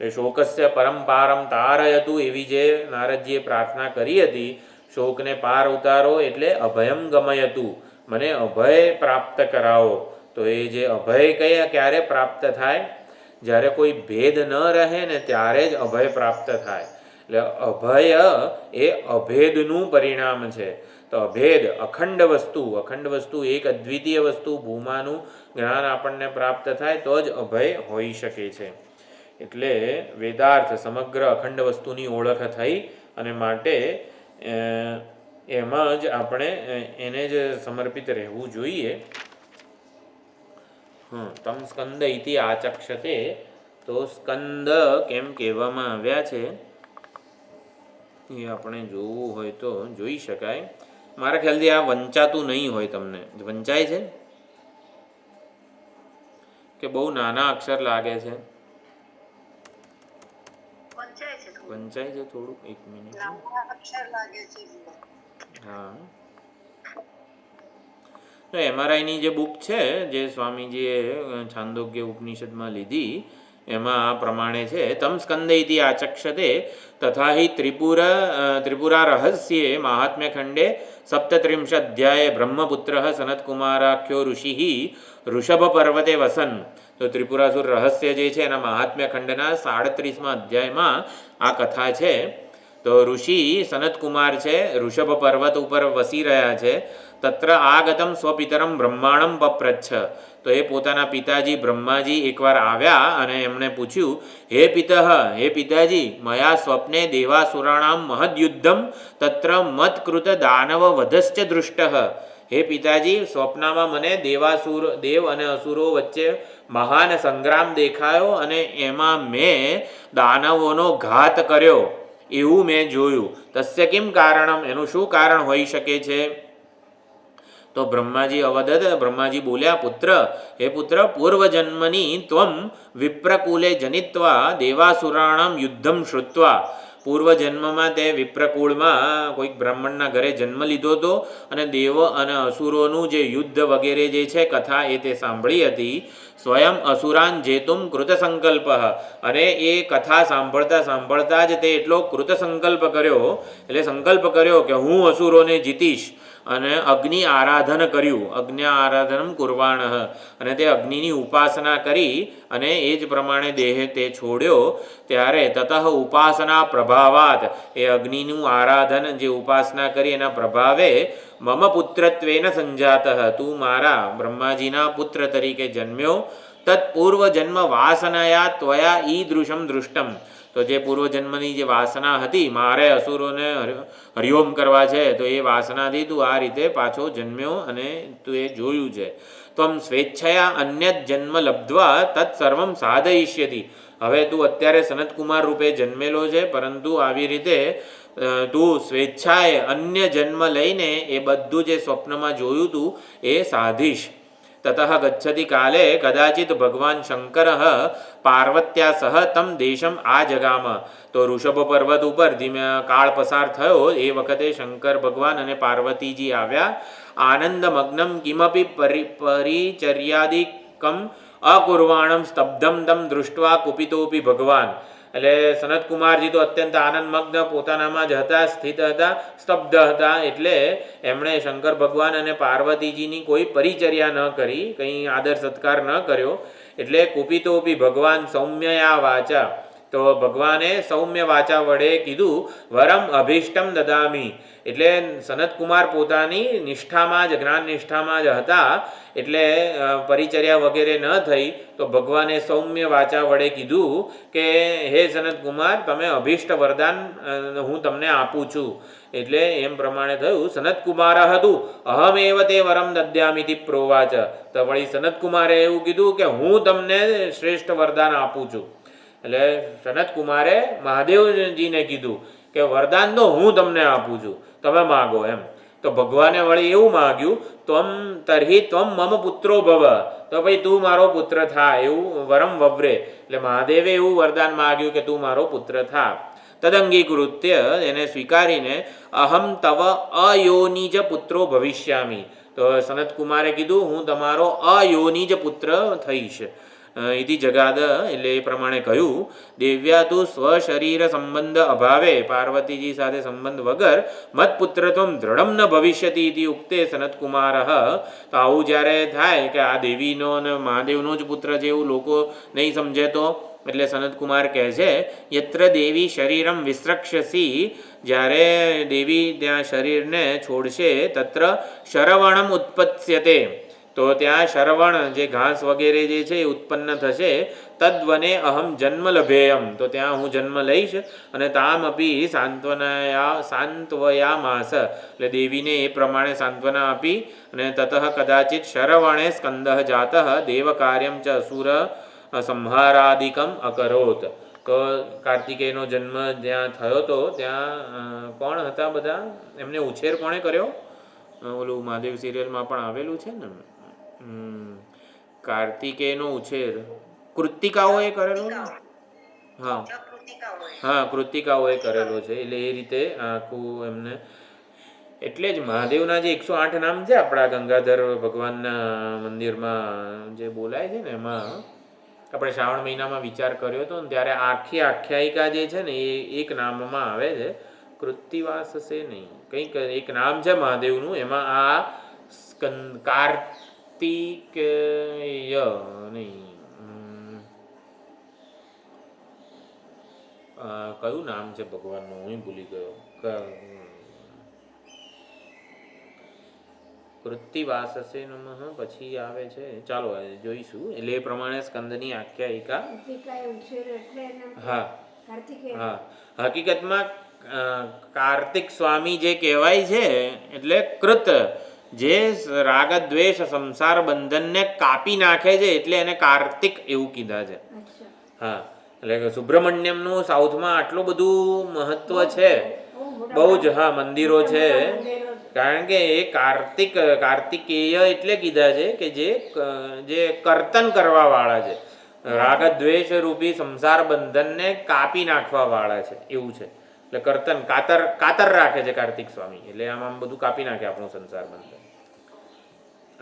એટલે શોકસ્ય પરંપારમ તારયતું એવી જે નારદજીએ પ્રાર્થના કરી હતી, શોકને પાર ઉતારો એટલે અભયમ ગમયતું, મને અભય પ્રાપ્ત કરાવો. તો એ જે અભય ક્યારે પ્રાપ્ત થાય? જ્યારે કોઈ ભેદ ન રહે ને ત્યારે જ અભય પ્રાપ્ત થાય. એટલે અભય એ અભેદનું પરિણામ છે. તો અભેદ અખંડ વસ્તુ એક અદ્વિતીય વસ્તુ ભૂમાનું જ્ઞાન આપણને પ્રાપ્ત થાય તો જ અભય હોઈ શકે છે. એટલે વેદાર્થ સમગ્ર અખંડ વસ્તુની ઓળખ થઈ અને માટે એમાં જ આપણે એને જ સમર્પિત રહેવું જોઈએ. તમ સ્કંદ ઇતિ આચક્ષતે, તો સ્કંદ કેમ કહેવામાં આવ્યા છે એ આપણે જોવું હોય તો જોઈ શકાય. મારા ખ્યાલથી આ વંચાતું નહીં હોય. તમને વંચાય છે કે બહુ નાના અક્ષર લાગે છે? વંચાય છે થોડુંક. 1 મિનિટ. હા, તો MRIની જે બુક છે જે સ્વામીજીએ છાંદોગ્ય ઉપનિષદમાં લીધી એમાં આ પ્રમાણે છે. તમ સ્કંદ ઇતિ આચક્ષતે તથા હિ ત્રિપુરા રહસ્યે મહાત્મ્ય ખંડે 37 અધ્યાયે બ્રહ્મપુત્ર સનત્કુમારાખ્યો ઋષિ ઋષભ પર્વતે વસન. તો ત્રિપુરાસુર રહસ્ય જે છે એના મહાત્મ્ય ખંડના 37મા અધ્યાયમાં આ કથા છે. તો ઋષિ સનતકુમાર છે, ઋષભ પર્વત ઉપર વસી રહ્યા છે. તત્ર આગતમ સ્વપિતરમ બ્રહ્માણમ પપ્રચ્છ. તો એ પોતાના પિતાજી બ્રહ્માજી એકવાર આવ્યા અને એમણે પૂછ્યું, હે પિતઃ, હે પિતાજી, મયા સ્વપ્ને દેવાસુરાણામ મહદ્યુદ્ધમ તત્ર મત્કૃત દાનવ વધશ્ચ દૃષ્ટ. હે પિતાજી, સ્વપ્નમાં મને દેવ અને અસુરો વચ્ચે મહાન સંગ્રામ દેખાયો અને એમાં મેં દાનવોનો ઘાત કર્યો એવું મેં જોયું. તસ્ય કિમ કારણમ, એનું શું કારણ હોઈ શકે છે? તો બ્રહ્માજી બ્રહ્માજી બોલ્યા, પુત્ર, હે પુત્ર, પૂર્વજન્મની ત્વમ વિપ્રકુલે જનિત્વા દેવાસુરાણામ યુદ્ધમ શ્રુત્વા. પૂર્વજન્મમાં તે વિપ્રકુળમાં કોઈક બ્રાહ્મણના ઘરે જન્મ લીધો હતો અને દેવ અને અસુરોનું જે યુદ્ધ વગેરે જે છે કથા એ તે સાંભળી હતી. સ્વયં અસુરાન જેતુમ કૃતસંકલ્પ. અને એ કથા સાંભળતા જ તે એટલો કૃતસંકલ્પ કર્યો, એટલે સંકલ્પ કર્યો કે હું અસુરોને જીતીશ. અને અગ્નિ આરાધન કર્યું, અગ્નિ આરાધનમ કુર્વાણ. અને તે અગ્નિની ઉપાસના કરી અને એ જ પ્રમાણે દેહ તે છોડ્યો. ત્યારે તતઃ ઉપાસના પ્રભાવાત, એ અગ્નિનું આરાધન જે ઉપાસના કરી એના પ્રભાવે મમ પુત્રત્વેન સંજાત, તું મારા બ્રહ્માજીના પુત્ર તરીકે જન્મ્યો. તત્પૂર્વ જન્મ વાસનાયા ત્વયા ઈદૃશમ દૃષ્ટમ. તો જે પૂર્વજન્મની જે વાસના હતી, મારે અસુરોને હરિઓમ કરવા છે, તો એ વાસનાથી તું આ રીતે પાછો જન્મ્યો અને તું એ જોયું છે. ત્વમ સ્વેચ્છયા અન્ય જન્મ લબ્ધ્વા તત્સર્વમ સાધયિષ્યતિ. હવે તું અત્યારે સનતકુમાર રૂપે જન્મેલો છે, પરંતુ આવી રીતે તું સ્વેચ્છાએ અન્ય જન્મ લઈને એ બધું જે સ્વપ્નમાં જોયું તું એ સાધીશ. તતઃ ગચ્છતિ કાલે કદાચિત ભગવાન શંકર પાર્વત્યા સહ તમ દેશમ આ જગામ. તો ઋષભ પર્વત ઉપર ધીમે કાળ પસાર થયો એ વખતે શંકર ભગવાન અને પાર્વતીજી આવ્યા. આનંદમગ્નમ કિમપી પરિચર્યાદિકમ અકુર્વાણમ સ્તબ્ધમ તમ દૃષ્ટવા કુપિતોપી ભગવાન. એટલે સનતકુમારજી તો અત્યંત આનંદમગ્ન પોતાનામાં જ હતા, સ્થિત હતા, સ્તબ્ધ હતા. એટલે એમણે શંકર ભગવાન અને પાર્વતીજીની કોઈ પરિચર્યા ન કરી, કંઈ આદર સત્કાર ન કર્યો. એટલે કુપિતોપી ભગવાન સૌમ્યયા વાચા. તો ભગવાને સૌમ્ય વાચા વડે કીધું, વરમ અભીષ્ટમ દદામી. એટલે સનતકુમાર પોતાની નિષ્ઠામાં જ, જ્ઞાન નિષ્ઠામાં જ હતા, એટલે પરિચર્યા વગેરે ન થઈ. તો ભગવાને સૌમ્ય વાચા વડે કીધું કે હે સનતકુમાર, તમે અભીષ્ટ વરદાન હું તમને આપું છું. એટલે એમ પ્રમાણે થયું. સનતકુમાર હતું અહમેવ તે વરમ દદ્યામિતિ પ્રોવાચ. તો વળી સનતકુમારે એવું કીધું કે હું તમને શ્રેષ્ઠ વરદાન આપું છું. એટલે સનતકુમારે મહાદેવજીને કીધું કે વરદાન તો હું તમને આપું છું, તમે માગો એમ. તો ભગવાને વળી એવું માગ્યું, ત્વમ મમ પુત્રો ભવ. તો ભાઈ તું મારો પુત્ર થા, એવું વરમ વવ્રે. એટલે મહાદેવે એવું વરદાન માગ્યું કે તું મારો પુત્ર થા. તદંગીકૃત્ય, એને સ્વીકારીને અહમ તવ અયોનિજ પુત્રો ભવિષ્યામી. તો સનતકુમારે કીધું હું તમારો અયોનિજ પુત્ર થઈશ. ઇતિ જગાદ, એટલે એ પ્રમાણે કહ્યું. દેવ્યા તું સ્વશરીર સંબંધ અભાવે, પાર્વતીજી સાથે સંબંધ વગર મતપુત્રત્વમ દ્રઢમ ન ભવિષ્યતિ ઇતિ ઉક્તે સનતકુમાર. તો આવું જ્યારે થાય કે આ દેવીનો અને મહાદેવનો જ પુત્ર છે એવું લોકો નહીં સમજે તો. એટલે સનતકુમાર કહે છે, યત્ર દેવી શરીરમ વિસ્રક્ષ્યસી, જ્યારે દેવી ત્યાં શરીરને છોડશે, તત્ર શરવણમ ઉત્પત્સ્યતે. તો તો ત્યાં શરવણ જે ઘાસ વગેરે જે છે એ ઉત્પન્ન થશે. તદ્વને અહમ જન્મ લભેયમ, તો ત્યાં હું જન્મ લઈશ. અને તામ અપી સાંત્વયામાસ, એટલે દેવીને એ પ્રમાણે સાંત્વના આપી. અને તતઃ કદાચિત શરવણે સ્કંદઃ જાતઃ દેવ કાર્યમ ચ અસુર સંહારાદિકમ અકરોત. તો કાર્તિકેયનો જન્મ જ્યાં થયો તો ત્યાં કોણ હતા બધા, એમને ઉછેર કોણે કર્યો? ઓલું મહાદેવ સિરિયલમાં પણ આવેલું છે ને, કાર્તિકેયનો ઉછેર કૃતિકાઓએ કરેલો ને? હા હા, કૃતિકાઓએ કરેલો છે. એટલે એ રીતે આખું એમને, એટલે જ મહાદેવના જે 108 નામ છે આપણા ગંગાધર ભગવાનના મંદિરમાં જે બોલાય છે ને, એમાં આપણે શ્રાવણ મહિનામાં વિચાર કર્યો હતો ને ત્યારે આખી આખ્યાયિકા જે છે ને એ એક નામમાં આવે છે. કૃત્તિવાસ છે નહીં, કંઈક એક નામ છે મહાદેવનું, એમાં આ કાર્તિકેય નહીં, કયું નામ છે ભગવાનનું, હું ભૂલી ગયો. કૃત્તિવાસસે નમઃ પછી આવે છે, ચાલો જોઈશું. એટલે એ પ્રમાણે સ્કંદની આખ્યાયિકા. હા હા, હકીકતમાં કાર્તિક સ્વામી જે કહેવાય છે એટલે કૃત, જે રાગદ્વેષ સંસાર બંધનને કાપી નાખે છે એટલે એને કાર્તિક એવું કીધા છે. હા, એટલે સુબ્રમણ્યમનું સાઉથમાં આટલું બધું મહત્વ છે, બહુ જ. હા, મંદિરો છે, કારણ કે એ કાર્તિકેય એટલે કીધા છે કે જે કર્તન કરવા વાળા છે, રાગદ્વેષ રૂપી સંસાર બંધનને કાપી નાખવા વાળા છે, એવું છે. એટલે કર્તન કાતર રાખે છે કાર્તિક સ્વામી, એટલે આમ બધું કાપી નાખે આપણું સંસાર બંધન.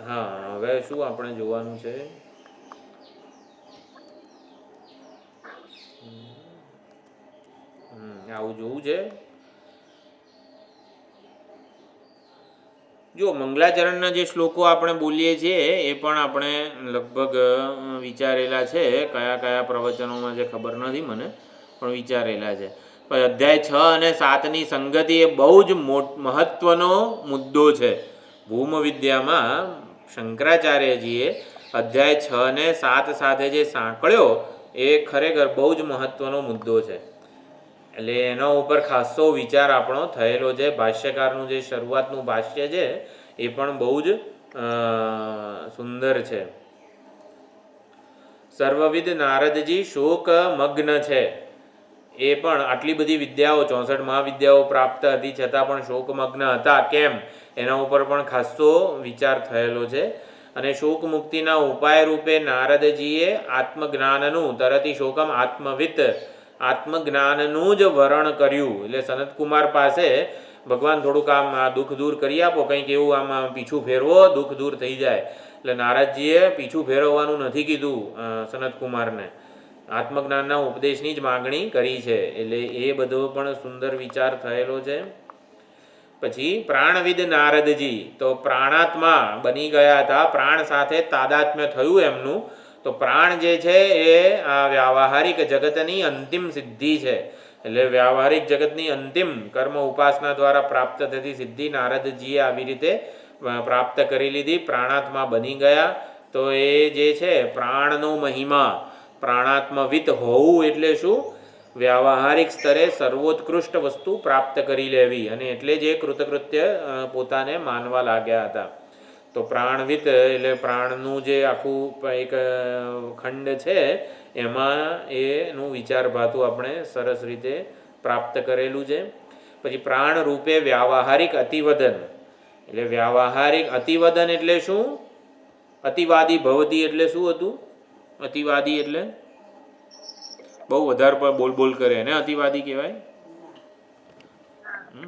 હા, હવે શું આપણે જોવાનું છે? આવું જોવું છે. જો મંગલાચરણના જે શ્લોકો આપણે બોલીએ છીએ એ પણ આપણે લગભગ વિચારેલા છે, કયા કયા પ્રવચનોમાં જે ખબર નથી મને, પણ વિચારેલા છે. પણ અધ્યાય 6 અને 7ની સંગતિ એ બહુ જ મહત્વનો મુદ્દો છે. ભૂમ વિદ્યામાં શંકરાચાર્યજીએ અધ્યાય 6 અને 7 સાથે જે સાંકળ્યો એ ખરેખર બહુ જ મહત્વનો મુદ્દો છે. એટલે એના ઉપર ખાસો વિચાર આપણો થયેલો છે. ભાષ્યકારનું જે શરૂઆતનું ભાષ્ય છે એ પણ બહુ જ સુંદર છે. સર્વવિદ નારદજી શોકમગ્ન છે. એ પણ આટલી બધી વિદ્યાઓ 64 મહાવિદ્યાઓ પ્રાપ્ત હતી છતાં પણ શોકમગ્ન હતા કેમ, એના ઉપર પણ ખાસો વિચાર થયેલો છે. અને શોક મુક્તિના ઉપાય રૂપે નારદજીએ આત્મજ્ઞાનનું તરતી શોકમ આત્મવિત, આત્મજ્ઞાનનું જ વરણ કર્યું. એટલે સનતકુમાર પાસે ભગવાન થોડુંક આમ આ દુઃખ દૂર કરી આપો, કંઈક એવું આમ પીછું ફેરવો, દુઃખ દૂર થઈ જાય. એટલે નારદજીએ પીછું ફેરવવાનું નથી કીધું સનતકુમારને, આત્મજ્ઞાનના ઉપદેશની જ માગણી કરી છે. એટલે એ બધો પણ સુંદર વિચાર થયેલો છે. પછી પ્રાણવિદ નારદજી તો પ્રાણાત્મા બની ગયા હતા, પ્રાણ સાથે તાદાત્મ્ય થયું એમનું. તો પ્રાણ જે છે એ આ વ્યાવહારિક જગતની અંતિમ સિદ્ધિ છે. એટલે વ્યાવહારિક જગતની અંતિમ કર્મ ઉપાસના દ્વારા પ્રાપ્ત થતી સિદ્ધિ નારદજીએ આવી રીતે પ્રાપ્ત કરી લીધી, પ્રાણાત્મા બની ગયા. તો એ જે છે પ્રાણનો મહિમા, પ્રાણાત્મવિત હોવું એટલે શું? વ્યાવહારિક સ્તરે સર્વોત્કૃષ્ટ વસ્તુ પ્રાપ્ત કરી લેવી, અને એટલે જ એ કૃતકૃત્ય પોતાને માનવા લાગ્યા હતા. તો પ્રાણવિત એટલે પ્રાણનું જે આખું એક ખંડ છે એમાં એનું વિચાર ભાતું આપણે સરસ રીતે પ્રાપ્ત કરેલું છે. પછી પ્રાણ રૂપે વ્યાવહારિક અતિવદન, એટલે વ્યાવહારિક અતિવદન એટલે શું? અતિવાદી ભવતી એટલે શું હતું? અતિવાદી એટલે બહુ વધારે બોલ કરે એને અતિવાદી કહેવાય.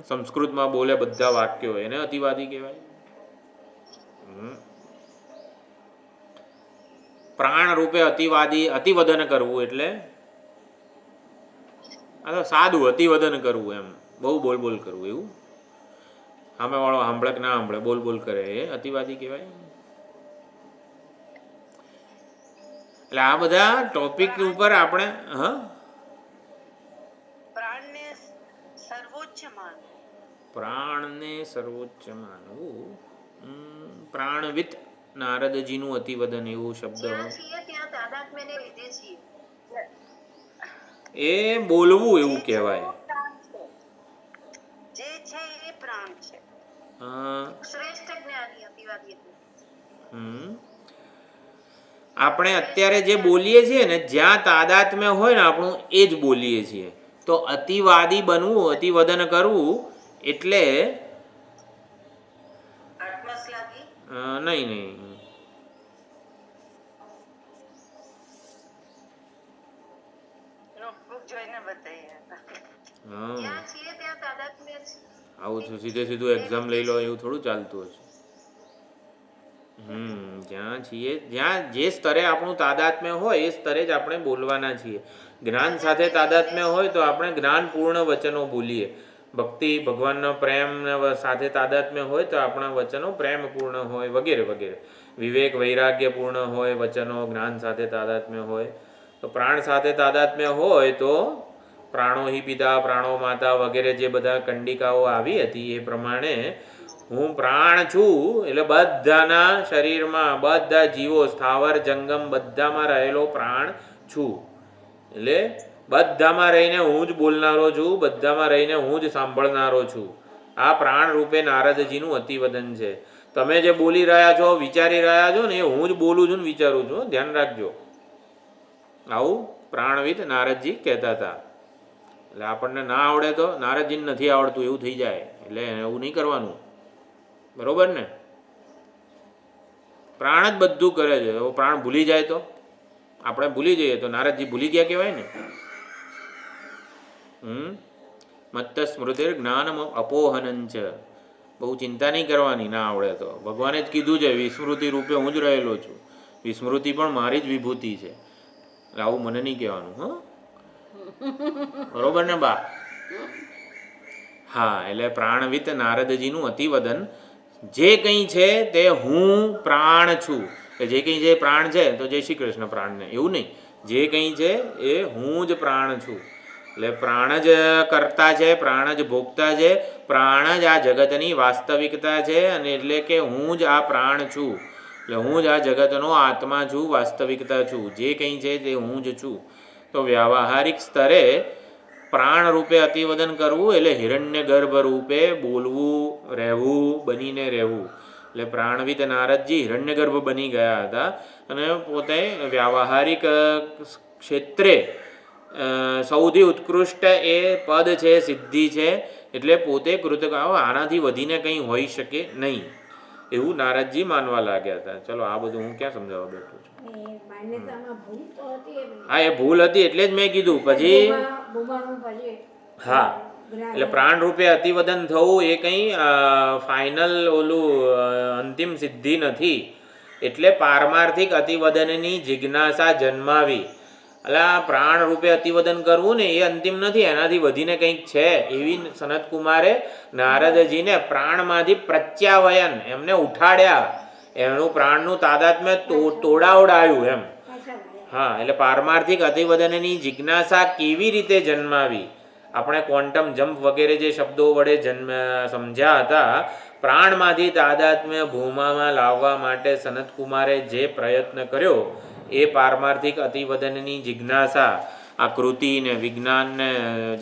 સંસ્કૃતમાં બોલે બધા વાક્યો એને અતિવાદી કહેવાય. પ્રાણ રૂપે અતિવાદી, અતિવદન કરવું એટલે સાદું અતિવદન કરવું, એમ બહુ બોલ કરવું, એવું સામે વાળો સાંભળે કે ના સાંભળે બોલ કરે એ અતિવાદી કહેવાય. એટલે આ બધા ટોપિક ઉપર આપણે પ્રાણને સર્વોચ્ચ માનવું, પ્રાણવિત નારદજીનું અતિવદન એવું શબ્દ જ્યાં છીએ ત્યાં તાદાત્મ્યને લીધે છીએ. એ બોલવું એવું કહેવાય. જે છે એ પ્રાણ છે. શ્રેષ્ઠ જ્ઞાની અતિવાદી એટલે. આપણે અત્યારે જે બોલીએ છીએ ને જ્યાં તાદાત્મ્ય હોય ને આપણું એ જ બોલીએ છીએ. તો અતિવાદી બનવું, અતિવદન કરવું એટલે આત્મશ્લાઘી નહીં. નોટબુક જોઈને બતાવીએ. જ્યાં છીએ ત્યાં તાદાત્મ્ય છે. આવું તો સીધું એક્ઝામ લઈ લો એવું થોડું ચાલતું હશે. જ્યાં છીએ, જ્યાં જે સ્તરે આપણું તાદાત્મ્ય હોય એ સ્તરે જ આપણે બોલવાના છીએ. જ્ઞાન સાથે તાદાત્મ્ય હોય તો આપણે જ્ઞાનપૂર્ણ વચનો બોલીએ. ભક્તિ, ભગવાનનો પ્રેમ સાથે તાદાત્મ્ય હોય તો આપણા વચનો પ્રેમપૂર્ણ હોય વગેરે વગેરે. વિવેક વૈરાગ્યપૂર્ણ હોય વચનો, જ્ઞાન સાથે તાદાત્મ્ય હોય. તો પ્રાણ સાથે તાદાત્મ્ય હોય તો પ્રાણો હિ પિતા, પ્રાણો માતા વગેરે જે બધા કંડિકાઓ આવી હતી એ પ્રમાણે હું પ્રાણ છું એટલે બધાના શરીરમાં બધા જીવો સ્થાવર જંગમ બધામાં રહેલો પ્રાણ છું. એટલે બધામાં રહીને હું જ બોલનારો છું, બધામાં રહીને હું જ સાંભળનારો છું. આ પ્રાણ રૂપે નારદજીનું અતિવદન છે. તમે જે બોલી રહ્યા છો, વિચારી રહ્યા છો ને એ હું જ બોલું છું ને વિચારું છું. ધ્યાન રાખજો. આવું પ્રાણવિદ નારદજી કહેતા હતા. એટલે આપણને ના આવડે તો નારદજીને નથી આવડતું એવું થઈ જાય. એટલે એવું નહીં કરવાનું, બરોબર ને? પ્રાણ જ બધું કરે છે. પ્રાણ ભૂલી જાય તો આપણે ભૂલી જઈએ તો નારદજી ભૂલી ગયા કહેવાય ને. મત્ત સ્મૃતિર જ્ઞાનમ અપોહનંચ. બહુ ચિંતા નહીં કરવાની ના આવડે તો. ભગવાને જ કીધું છે વિસ્મૃતિ રૂપે હું જ રહેલો છું. વિસ્મૃતિ પણ મારી જ વિભૂતિ છે. આવું મને નહીં કહેવાનું. બરોબર ને બા? હા, એટલે પ્રાણવિત નારદજીનું અતિવદન. જે કંઈ છે તે હું પ્રાણ છું. જે કંઈ જે પ્રાણ છે તો જય શ્રી કૃષ્ણ પ્રાણને એવું નહીં. જે કંઈ છે એ હું જ પ્રાણ છું. એટલે પ્રાણ જ કરતા છે, પ્રાણ જ ભોગતા છે, પ્રાણ જ આ જગતની વાસ્તવિકતા છે. અને એટલે કે હું જ આ પ્રાણ છું. એટલે હું જ આ જગતનો આત્મા છું, વાસ્તવિકતા છું. જે કંઈ છે તે હું જ છું. તો વ્યાવહારિક સ્તરે પ્રાણ રૂપે અતિવદન કરવું એટલે હિરણ્ય ગર્ભ રૂપે બોલવું, રહેવું, બનીને રહેવું. એટલે પ્રાણવિત નારદજી હિરણ્ય ગર્ભ બની ગયા હતા અને પોતે વ્યાવહારિક ક્ષેત્રે સૌથી ઉત્કૃષ્ટ એ પદ છે, સિદ્ધિ છે. એટલે પોતે કૃતજ્ઞ, આનાથી વધીને કંઈ હોઈ શકે નહીં એવું નારદજી માનવા લાગ્યા હતા. ચલો આ બધું હું ક્યાં સમજાવવા બેઠો છું? હા, એ ભૂલ હતી એટલે જ મેં કીધું. પછી હા, એટલે પ્રાણ રૂપે અતિવદન થવું એ કંઈ ફાઇનલ અંતિમ સિદ્ધિ નથી. એટલે પારમાર્થિક અતિવદનની જિજ્ઞાસા જન્માવી. એટલે પ્રાણ રૂપે અતિવદન કરવું ને એ અંતિમ નથી, એનાથી વધીને કંઈક છે એવી સનતકુમારે નારદજીને પ્રાણમાંથી પ્રત્યાવયન એમને ઉઠાડ્યા. એમનું પ્રાણનું તાદાત્મ્ય તોડાવડાયું એમ. હા, એટલે પારમાર્થિક અતિવદનની જિજ્ઞાસા કેવી રીતે જન્માવી. આપણે ક્વોન્ટમ જમ્પ વગેરે જે શબ્દો વડે સમજ્યા હતા, પ્રાણમાંથી તાદાત્મ્ય ભૂમામાં લાવવા માટે સનતકુમારે જે પ્રયત્ન કર્યો એ પારમાર્થિક અતિવદનની જિજ્ઞાસા. આ કૃતિ ને વિજ્ઞાન ને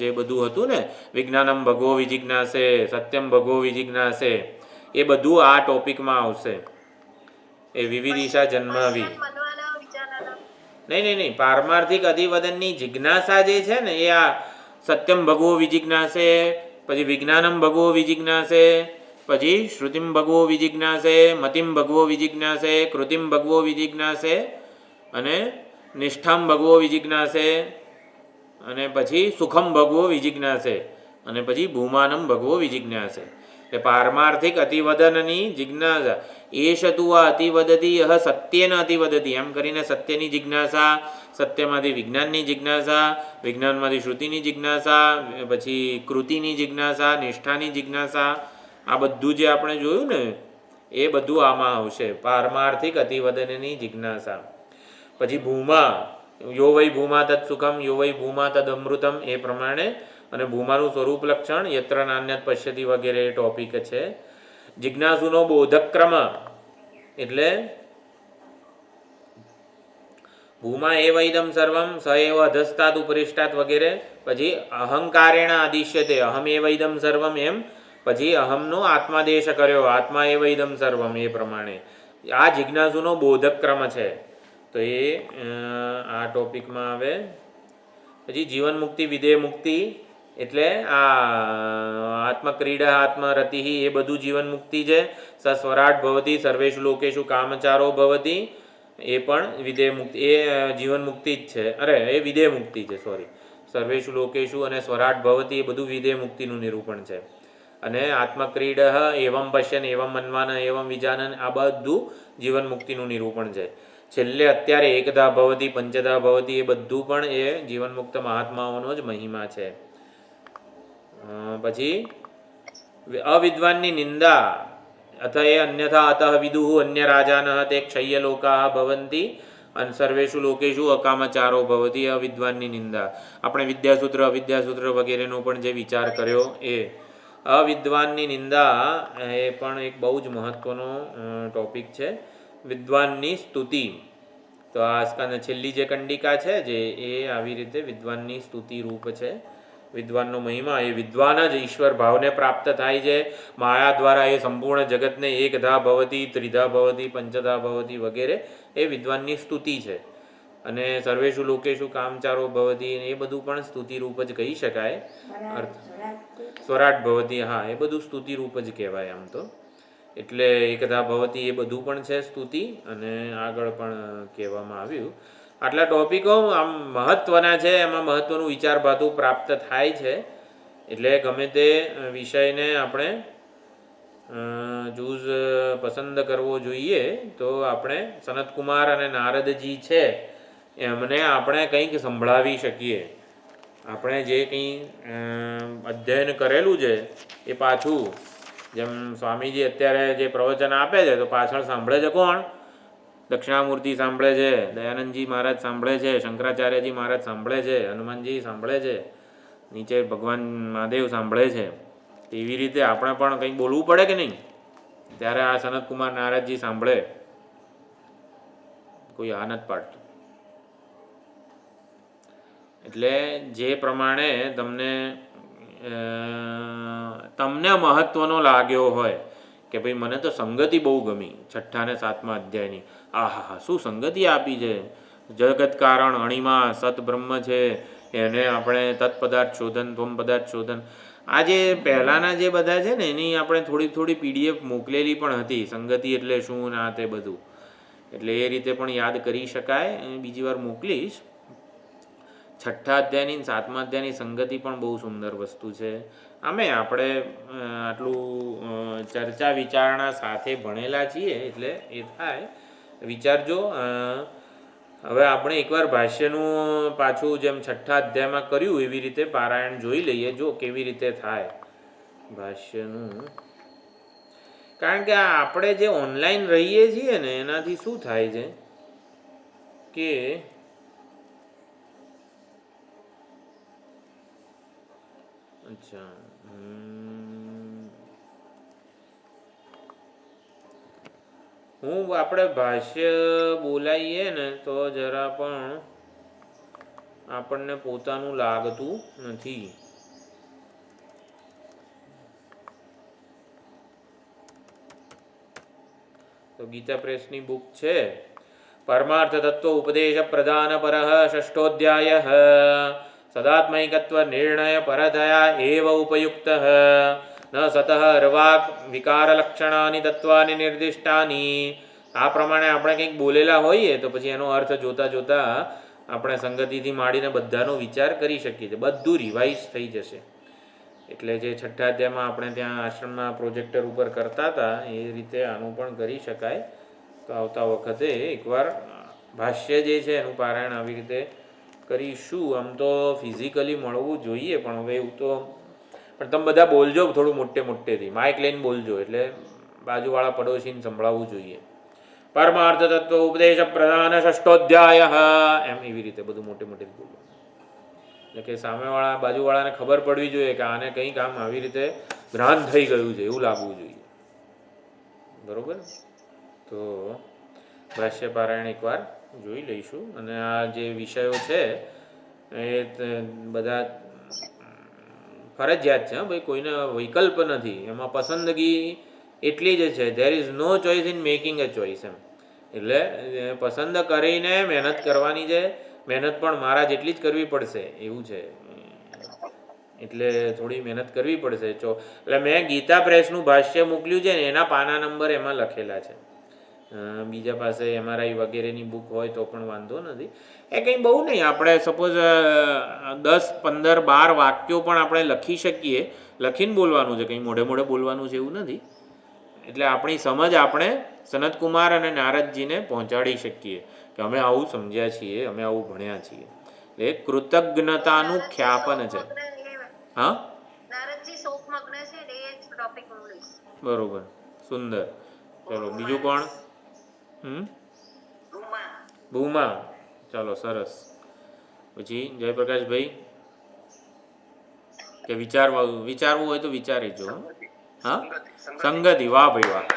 જે બધું હતું ને, વિજ્ઞાનમ ભગવો વિજિજ્ઞાસે, સત્યમ ભગવો વિજિજ્ઞાસે, એ બધું આ ટોપિકમાં આવશે. એ વિવિધિશા જન્માવી. નહીં, પારમાર્થિક અતિવદનની જિજ્ઞાસા જે છે ને એ આ સત્યમ ભગવો વિજિજ્ઞાસે, પછી વિજ્ઞાનમ ભગવો વિજિજ્ઞાસે, પછી શ્રુતિમ ભગવો વિજિજ્ઞાસે, મતિમ ભગવો વિજિજ્ઞાસે, કૃતિમ ભગવો વિજિજ્ઞાસે અને નિષ્ઠામ ભગવો વિજિજ્ઞાસે અને પછી સુખમ ભગવો વિજિજ્ઞાસે અને પછી ભૂમાનમ ભગવો વિજિજ્ઞાસે. એ પારમાર્થિક અતિવદનની જિજ્ઞાસા. એશ તું આ અતિવદતી યહ સત્યેન અતિવદતી, એમ કરીને સત્યની જિજ્ઞાસા, સત્યમાંથી વિજ્ઞાનની જિજ્ઞાસા, વિજ્ઞાનમાંથી શ્રુતિની જિજ્ઞાસા, પછી કૃતિની જિજ્ઞાસા, નિષ્ઠાની જિજ્ઞાસા. આ બધું જે આપણે જોયું ને એ બધું આમાં આવશે. પારમાર્થિક અતિવદનની જિજ્ઞાસા. પછી ભૂમા, યો વૈ ભૂમા તત્ સુખમ, યો વૈ ભૂમા તદ અમૃતમ, એ પ્રમાણે. અને ભૂમાનું સ્વરૂપ લક્ષણ, યત્ર નાન્યત પશ્યતિ વગેરે ટોપિક છે. જિજ્ઞાસુનો બોધક્રમ એટલે ભૂમા એવ ઇદમ સર્વમ સ એવ અધસ્તાદ ઉપરિષ્ટાત વગેરે, પછી અહંકારેણ આદિશ્યતે અહમ એવ ઇદમ સર્વમ, એમ પછી અહમનો આત્માદેશ કર્યો, આત્મા એવ ઇદમ સર્વમ, એ પ્રમાણે આ જિજ્ઞાસુનો બોધક ક્રમ છે. તો એ આ ટોપિકમાં આવે. પછી જીવન મુક્તિ વિદેહ મુક્તિ એટલે આ આત્મક્રીડા આત્મરતિ એ બધું જીવન મુક્તિ છે. સ સ્વરાટ ભવતી સર્વેષુ લોકેશુ કામચારો ભવતી એ પણ વિદેહ મુક્તિ, એ જીવન મુક્તિ જ છે. અરે એ વિદેહ મુક્તિ છે, સોરી. સર્વેષુ લોકેશુ અને સ્વરાટ ભવતી એ બધું વિદેહ મુક્તિનું નિરૂપણ છે. અને આત્મક્રીડ એવમ પશ્યન એવમ મન્વાન એવમ વિજાનન આ બધું જીવન મુક્તિનું નિરૂપણ છે. છેલ્લે અત્યારે એકધા ભવતી પંચધા ભવતી એ બધું પણ એ જીવન મુક્ત મહાત્માઓનો જ મહિમા છે. પછી અવિદ્વાનની નિંદા અથ એ અન્યથા અતઃ વિદુઃ અન્ય રાજાનઃ તે ક્ષય્ય લોકાઃ ભવંતી અને સર્વેષુ લોકેશુ અકામચારો ભવતી. અવિદ્વાનની નિંદા આપણે વિદ્યાસૂત્ર અવિદ્યાસૂત્ર વગેરેનો પણ જે વિચાર કર્યો એ અવિદ્વાનની નિંદા એ પણ એક બહુ જ મહત્વનો ટોપિક છે. વિદ્વાનની સ્તુતિ, તો આ છેલ્લી જે કંડિકા છે જે એ આવી રીતે વિદ્વાનની સ્તુતિ રૂપ છે. વિદ્વાનનો મહિમા, એ વિદ્વાન જ ઈશ્વર ભાવને પ્રાપ્ત થાય છે. માયા દ્વારા એ સંપૂર્ણ જગતને એકધા ભવતી ત્રિધા ભવતી પંચધા ભવતી વગેરે એ વિદ્વાનની સ્તુતિ છે. અને સર્વેષુ લોકેશુ કામચારો ભવતી એ બધું પણ સ્તુતિ રૂપ જ કહી શકાય. અર્થ સ્વરાટ ભવતી, હા એ બધું સ્તુતિ રૂપ જ કહેવાય આમ તો. એટલે એકધા ભવતી એ બધું પણ છે સ્તુતિ, અને આગળ પણ કહેવામાં આવ્યું. આટલા ટોપિકો આમ મહત્ત્વના છે, એમાં મહત્ત્વનું વિચારભાતું પ્રાપ્ત થાય છે. એટલે ગમે તે વિષયને આપણે ચૂઝ પસંદ કરવો જોઈએ તો આપણે સનતકુમાર અને નારદજી છે એમને આપણે કંઈક સંભળાવી શકીએ. આપણે જે કંઈ અધ્યયન કરેલું છે એ પાછું, જેમ સ્વામીજી અત્યારે જે પ્રવચન આપે છે તો પાછળ સાંભળે છે કોણ? દક્ષિણામૂર્તિ સાંભળે છે, દયાનંદજી મહારાજ સાંભળે છે, શંકરાચાર્યજી મહારાજ સાંભળે છે, હનુમાનજી સાંભળે છે, નીચે ભગવાન મહાદેવ સાંભળે છે. એવી રીતે આપણે પણ કંઈક બોલવું પડે કે નહીં? ત્યારે આ સનતકુમાર નારદજી સાંભળે, કોઈ આ નથી પાડતું. એટલે જે પ્રમાણે તમને મહત્વનો લાગ્યો હોય કે ભાઈ મને તો સંગતિ બહુ ગમી, 6ઠ્ઠા અને 7મા અધ્યાયની, આહા શું સંગતિ આપી છે, જગત કારણ અણિમા સત બ્રહ્મ છે, એને આપણે તત્પદાર્થ શોધન ત્વમ પદાર્થ શોધન, આ જે પહેલાંના જે બધા છે ને એની આપણે થોડી PDF મોકલેલી પણ હતી, સંગતિ એટલે શું ના તે બધું. એટલે એ રીતે પણ યાદ કરી શકાય, બીજી વાર મોકલીશ. 6ઠ્ઠા અધ્યાયની 7મા અધ્યાયની સંગતિ પણ બહુ સુંદર વસ્તુ છે. આમે આપણે આટલું ચર્ચા વિચારણા સાથે ભણેલા છીએ એટલે એ થાય, વિચારજો. હવે આપણે એકવાર ભાષ્યનું પાછું જેમ 6ઠ્ઠા અધ્યાયમાં કર્યું એવી રીતે પારાયણ જોઈ લઈએ, જો કેવી રીતે થાય ભાષ્યનું. કારણ કે આપણે જે ઓનલાઈન રહીએ છીએ ને એનાથી શું થાય છે કે આપણે ભાષ્ય બોલાઈએ ને તો જરા પણ આપણને પોતાનું લાગતું નથી. તો ગીતા પ્રેસની બુક છે પરમાર્થ તત્વ ઉપદેશ પ્રદાન પરઃ 6ઠ્ઠોધ્યાય સદાત્મૈકત્વ નિર્ણય પરતયા એવ ઉપયુક્ત ન સતઃ અર્વાક વિકાર લક્ષણાની તત્વાની નિર્દિષ્ટાની. આ પ્રમાણે આપણે કંઈક બોલેલા હોઈએ તો પછી એનો અર્થ જોતા જોતા આપણે સંગતિથી માંડીને બધાનો વિચાર કરી શકીએ છીએ, બધું રિવાઇઝ થઈ જશે. એટલે જે 6ઠ્ઠા અધ્યાયમાં આપણે ત્યાં આશ્રમના પ્રોજેક્ટર ઉપર કરતા હતા એ રીતે આનું પણ કરી શકાય. તો આવતા વખતે એકવાર ભાષ્ય જે છે એનું પારાયણ આવી રીતે કરીશું. આમ તો ફિઝિકલી મળવું જોઈએ પણ હવે એવું તો, પણ તમે બધા બોલજો થોડું મોટેથી, માઇક લઈને બોલજો એટલે બાજુવાળા પડોશીને સંભળાવવું જોઈએ. પરમાર્થ તત્વ ઉપદેશ પ્રધાન 6ઠ્ઠોધ્યાય એમ એવી રીતે બધું મોટેથી બોલવું, એટલે કે સામેવાળા બાજુવાળાને ખબર પડવી જોઈએ કે આને કંઈક આમ આવી રીતે જ્ઞાન થઈ ગયું છે એવું લાગવું જોઈએ. બરોબર? તો ભાષ્ય પારાયણ એકવાર જોઈ લઈશું. અને આ જે વિષયો છે એ બધા ફરજિયાત છે, ભાઈ, કોઈને વિકલ્પ નથી, એમાં પસંદગી એટલી જ છે. There is no choice in making a choice એમ. એટલે પસંદ કરીને મહેનત કરવાની છે, મહેનત પણ મારા જેટલી જ કરવી પડશે એવું છે. એટલે થોડી મહેનત કરવી પડશે. એટલે મેં ગીતા પ્રેસનું ભાષ્ય મોકલ્યું છે ને એના પાના નંબર એમાં લખેલા છે. બીજા પાસે MRI વગેરેની બુક હોય તો પણ વાંધો નથી. એ કંઈ બહુ નહીં, આપણે સપોઝ 10, 15, 12 વાક્યો પણ આપણે લખી શકીએ. લખીને બોલવાનું છે, કંઈ મોઢે મોઢે બોલવાનું છે એવું નથી. એટલે આપણી સમજ આપણે સનતકુમાર અને નારદજીને પહોંચાડી શકીએ કે અમે આવું સમજ્યા છીએ, અમે આવું ભણ્યા છીએ. એટલે કૃતજ્ઞતાનું ખ્યાપન છે. હા, નારદજી શોકમગ્ન છે ને એ જ ટોપિક હું લઈશ. બરોબર, સુંદર. ચલો બીજું કોણ? ભૂમા. ચાલો સરસ. પછી જયપ્રકાશભાઈ કે વિચારવું હોય તો વિચારી જો. હા, સંગતિ. વાહ ભાઈ વાહ,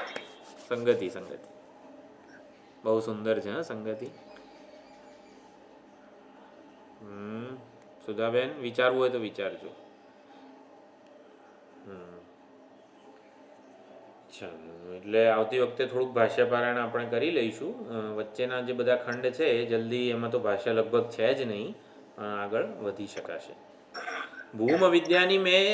સંગતિ. બહુ સુંદર છે. હા, સંગતિ. સુધાબેન વિચારવું હોય તો વિચારજો. ચાલો, એટલે આવતી વખતે થોડુંક ભાષ્ય પારાયણ આપણે કરી લઈશું. વચ્ચેના જે બધા ખંડ છે એ જલ્દી, એમાં તો ભાષ્ય લગભગ છે જ નહીં, આગળ વધી શકાશે. ભૂમ વિદ્યાની મેં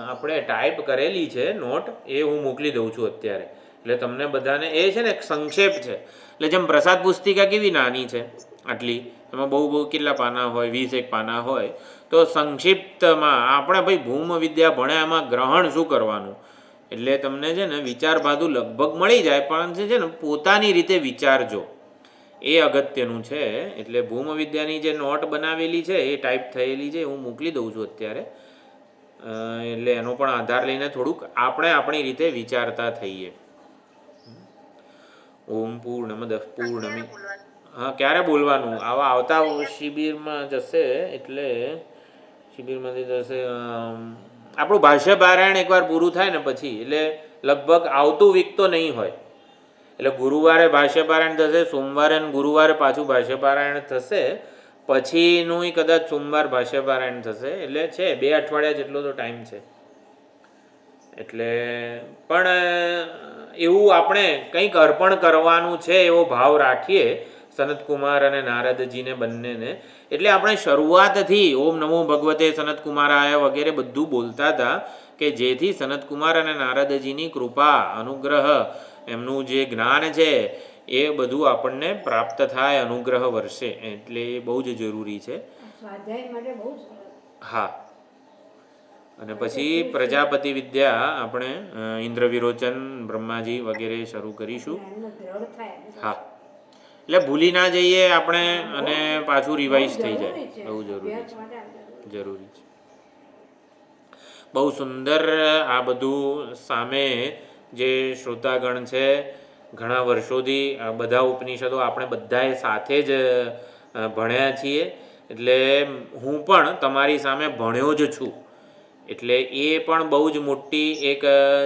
આપણે ટાઈપ કરેલી છે નોટ, એ હું મોકલી દઉં છું અત્યારે. એટલે તમને બધાને એ છે ને એક સંક્ષેપ છે. એટલે જેમ પ્રસાદ પુસ્તિકા કેવી નાની છે આટલી, એમાં બહુ કેટલા પાના હોય, 20 પાના હોય, તો સંક્ષિપ્તમાં આપણે ભાઈ ભૂમ વિદ્યા ભણ્યા, એમાં ગ્રહણ શું કરવાનું, એટલે તમને છે ને વિચાર બાધું લગભગ મળી જાય, પણ છે ને પોતાની રીતે વિચારજો, એ અગત્યનું છે. એટલે ભૂમ વિદ્યાની જે નોટ બનાવેલી છે એ ટાઈપ થયેલી છે, હું મોકલી દઉં છું અત્યારે. એટલે એનો પણ આધાર લઈને થોડુંક આપણે આપણી રીતે વિચારતા થઈએ. ઓમ પૂર્ણમદ પૂર્ણમિ. હા, ક્યારે બોલવાનું? આવતા શિબિરમાં જશે, એટલે શિબિરમાંથી જશે. આપણું ભાષ્ય પારાયણ એકવાર પૂરું થાય ને પછી, એટલે લગભગ આવતું વીક તો નહીં હોય. એટલે ગુરુવારે ભાષ્ય પારાયણ થશે, સોમવારે અને ગુરુવારે પાછું ભાષ્ય પારાયણ થશે, પછીનું કદાચ સોમવાર ભાષ્ય પારાયણ થશે. એટલે છે 2 અઠવાડિયા જેટલો તો ટાઈમ છે. એટલે પણ એવું આપણે કંઈક અર્પણ કરવાનું છે એવો ભાવ રાખીએ સનતકુમાર અને નારદજીને બંનેને. એટલે આપણે શરૂઆતથી ઓમ નમો ભગવતે સનતકુમારાય વગેરે બધું બોલતા હતા કે જેથી સનતકુમાર અને નારદજીની કૃપા, અનુગ્રહ, એમનું જે જ્ઞાન છે એ બધું આપણને પ્રાપ્ત થાય, અનુગ્રહ વર્ષે. એટલે એ બહુ જ જરૂરી છે. સ્વાધ્યાય માટે બહુ સરસ. હા, અને પછી પ્રજાપતિ વિદ્યા આપણે ઇન્દ્ર વિરોચન, બ્રહ્માજી વગેરે શરૂ કરીશું. હા, એટલે ભૂલી ના જઈએ આપણે, અને પાછું રિવાઇઝ થઈ જાય. બહુ જરૂરી છે. બહુ સુંદર. આ બધું સામે જે શ્રોતાગણ છે, ઘણા વર્ષોથી આ બધા ઉપનિષદો આપણે બધાએ સાથે જ ભણ્યા છીએ. એટલે હું પણ તમારી સામે ભણ્યો જ છું. એટલે એ પણ બહુ જ મોટી એક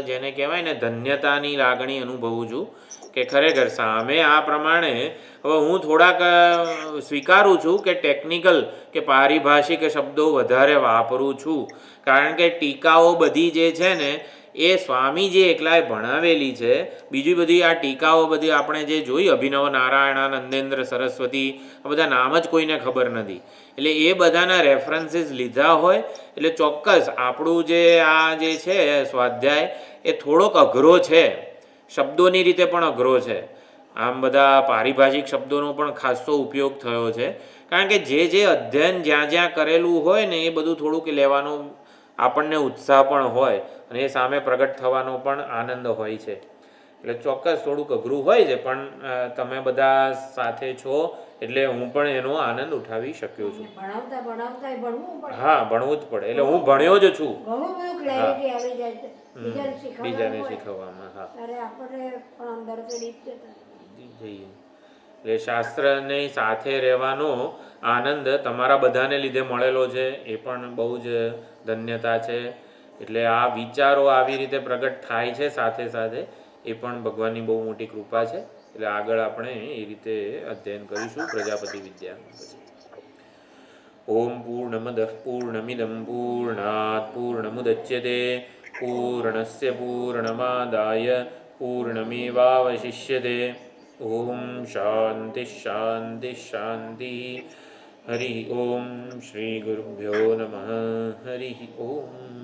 જેને કહેવાય ને ધન્યતાની લાગણી અનુભવું છું કે ખરેખર સામે આ પ્રમાણે. હવે હું થોડાક સ્વીકારું છું કે ટેકનિકલ કે પારિભાષિક શબ્દો વધારે વાપરું છું, કારણ કે ટીકાઓ બધી જે છે ને એ સ્વામીજી એકલાએ ભણાવેલી છે. બીજી બધી આ ટીકાઓ બધી આપણે જે જોઈ, અભિનવ નારાયણ, નંદેન્દ્ર સરસ્વતી, આ બધા નામ જ કોઈને ખબર નથી. એટલે એ બધાના રેફરન્સીસ લીધા હોય. એટલે ચોક્કસ આપણું જે આ જે છે સ્વાધ્યાય એ થોડોક અઘરો છે, શબ્દોની રીતે પણ અઘરો છે. આમ બધા પારિભાષિક શબ્દોનો પણ ખાસો ઉપયોગ થયો છે, કારણ કે જે અધ્યયન જ્યાં કરેલું હોય ને એ બધું થોડુંક લેવાનો આપણને ઉત્સાહ પણ હોય, અને એ સામે પ્રગટ થવાનો પણ આનંદ હોય છે. એટલે ચોક્કસ થોડુંક અઘરું હોય છે, પણ તમે બધા સાથે છો એટલે હું પણ એનો આનંદ ઉઠાવી શક્યો છું. હા, ભણવું જ પડે. એટલે હું ભણ્યો જ છું. બીજાને શીખવવામાં. હા, જઈએ. એટલે શાસ્ત્રની સાથે રહેવાનો આનંદ તમારા બધાને લીધે મળેલો છે, એ પણ બહુ જ ધન્યતા છે. એટલે આ વિચારો આવી રીતે પ્રગટ થાય છે સાથે સાથે, એ પણ ભગવાનની બહુ મોટી કૃપા છે. એટલે આગળ આપણે એ રીતે અધ્યયન કરીશું પ્રજાપતિ વિદ્યા પછી. ઓમ પૂર્ણમદઃ પૂર્ણમિદં પૂર્ણાત પૂર્ણમુદચ્યતે પૂર્ણસ્ય પૂર્ણમાદાય પૂર્ણમેવાવશિષ્યતે. ઓમ શાંતિ શાંતિ શાંતિ. હરિ ઓમ. શ્રી ગુરુભ્યો નમઃ. હરિ ઓમ.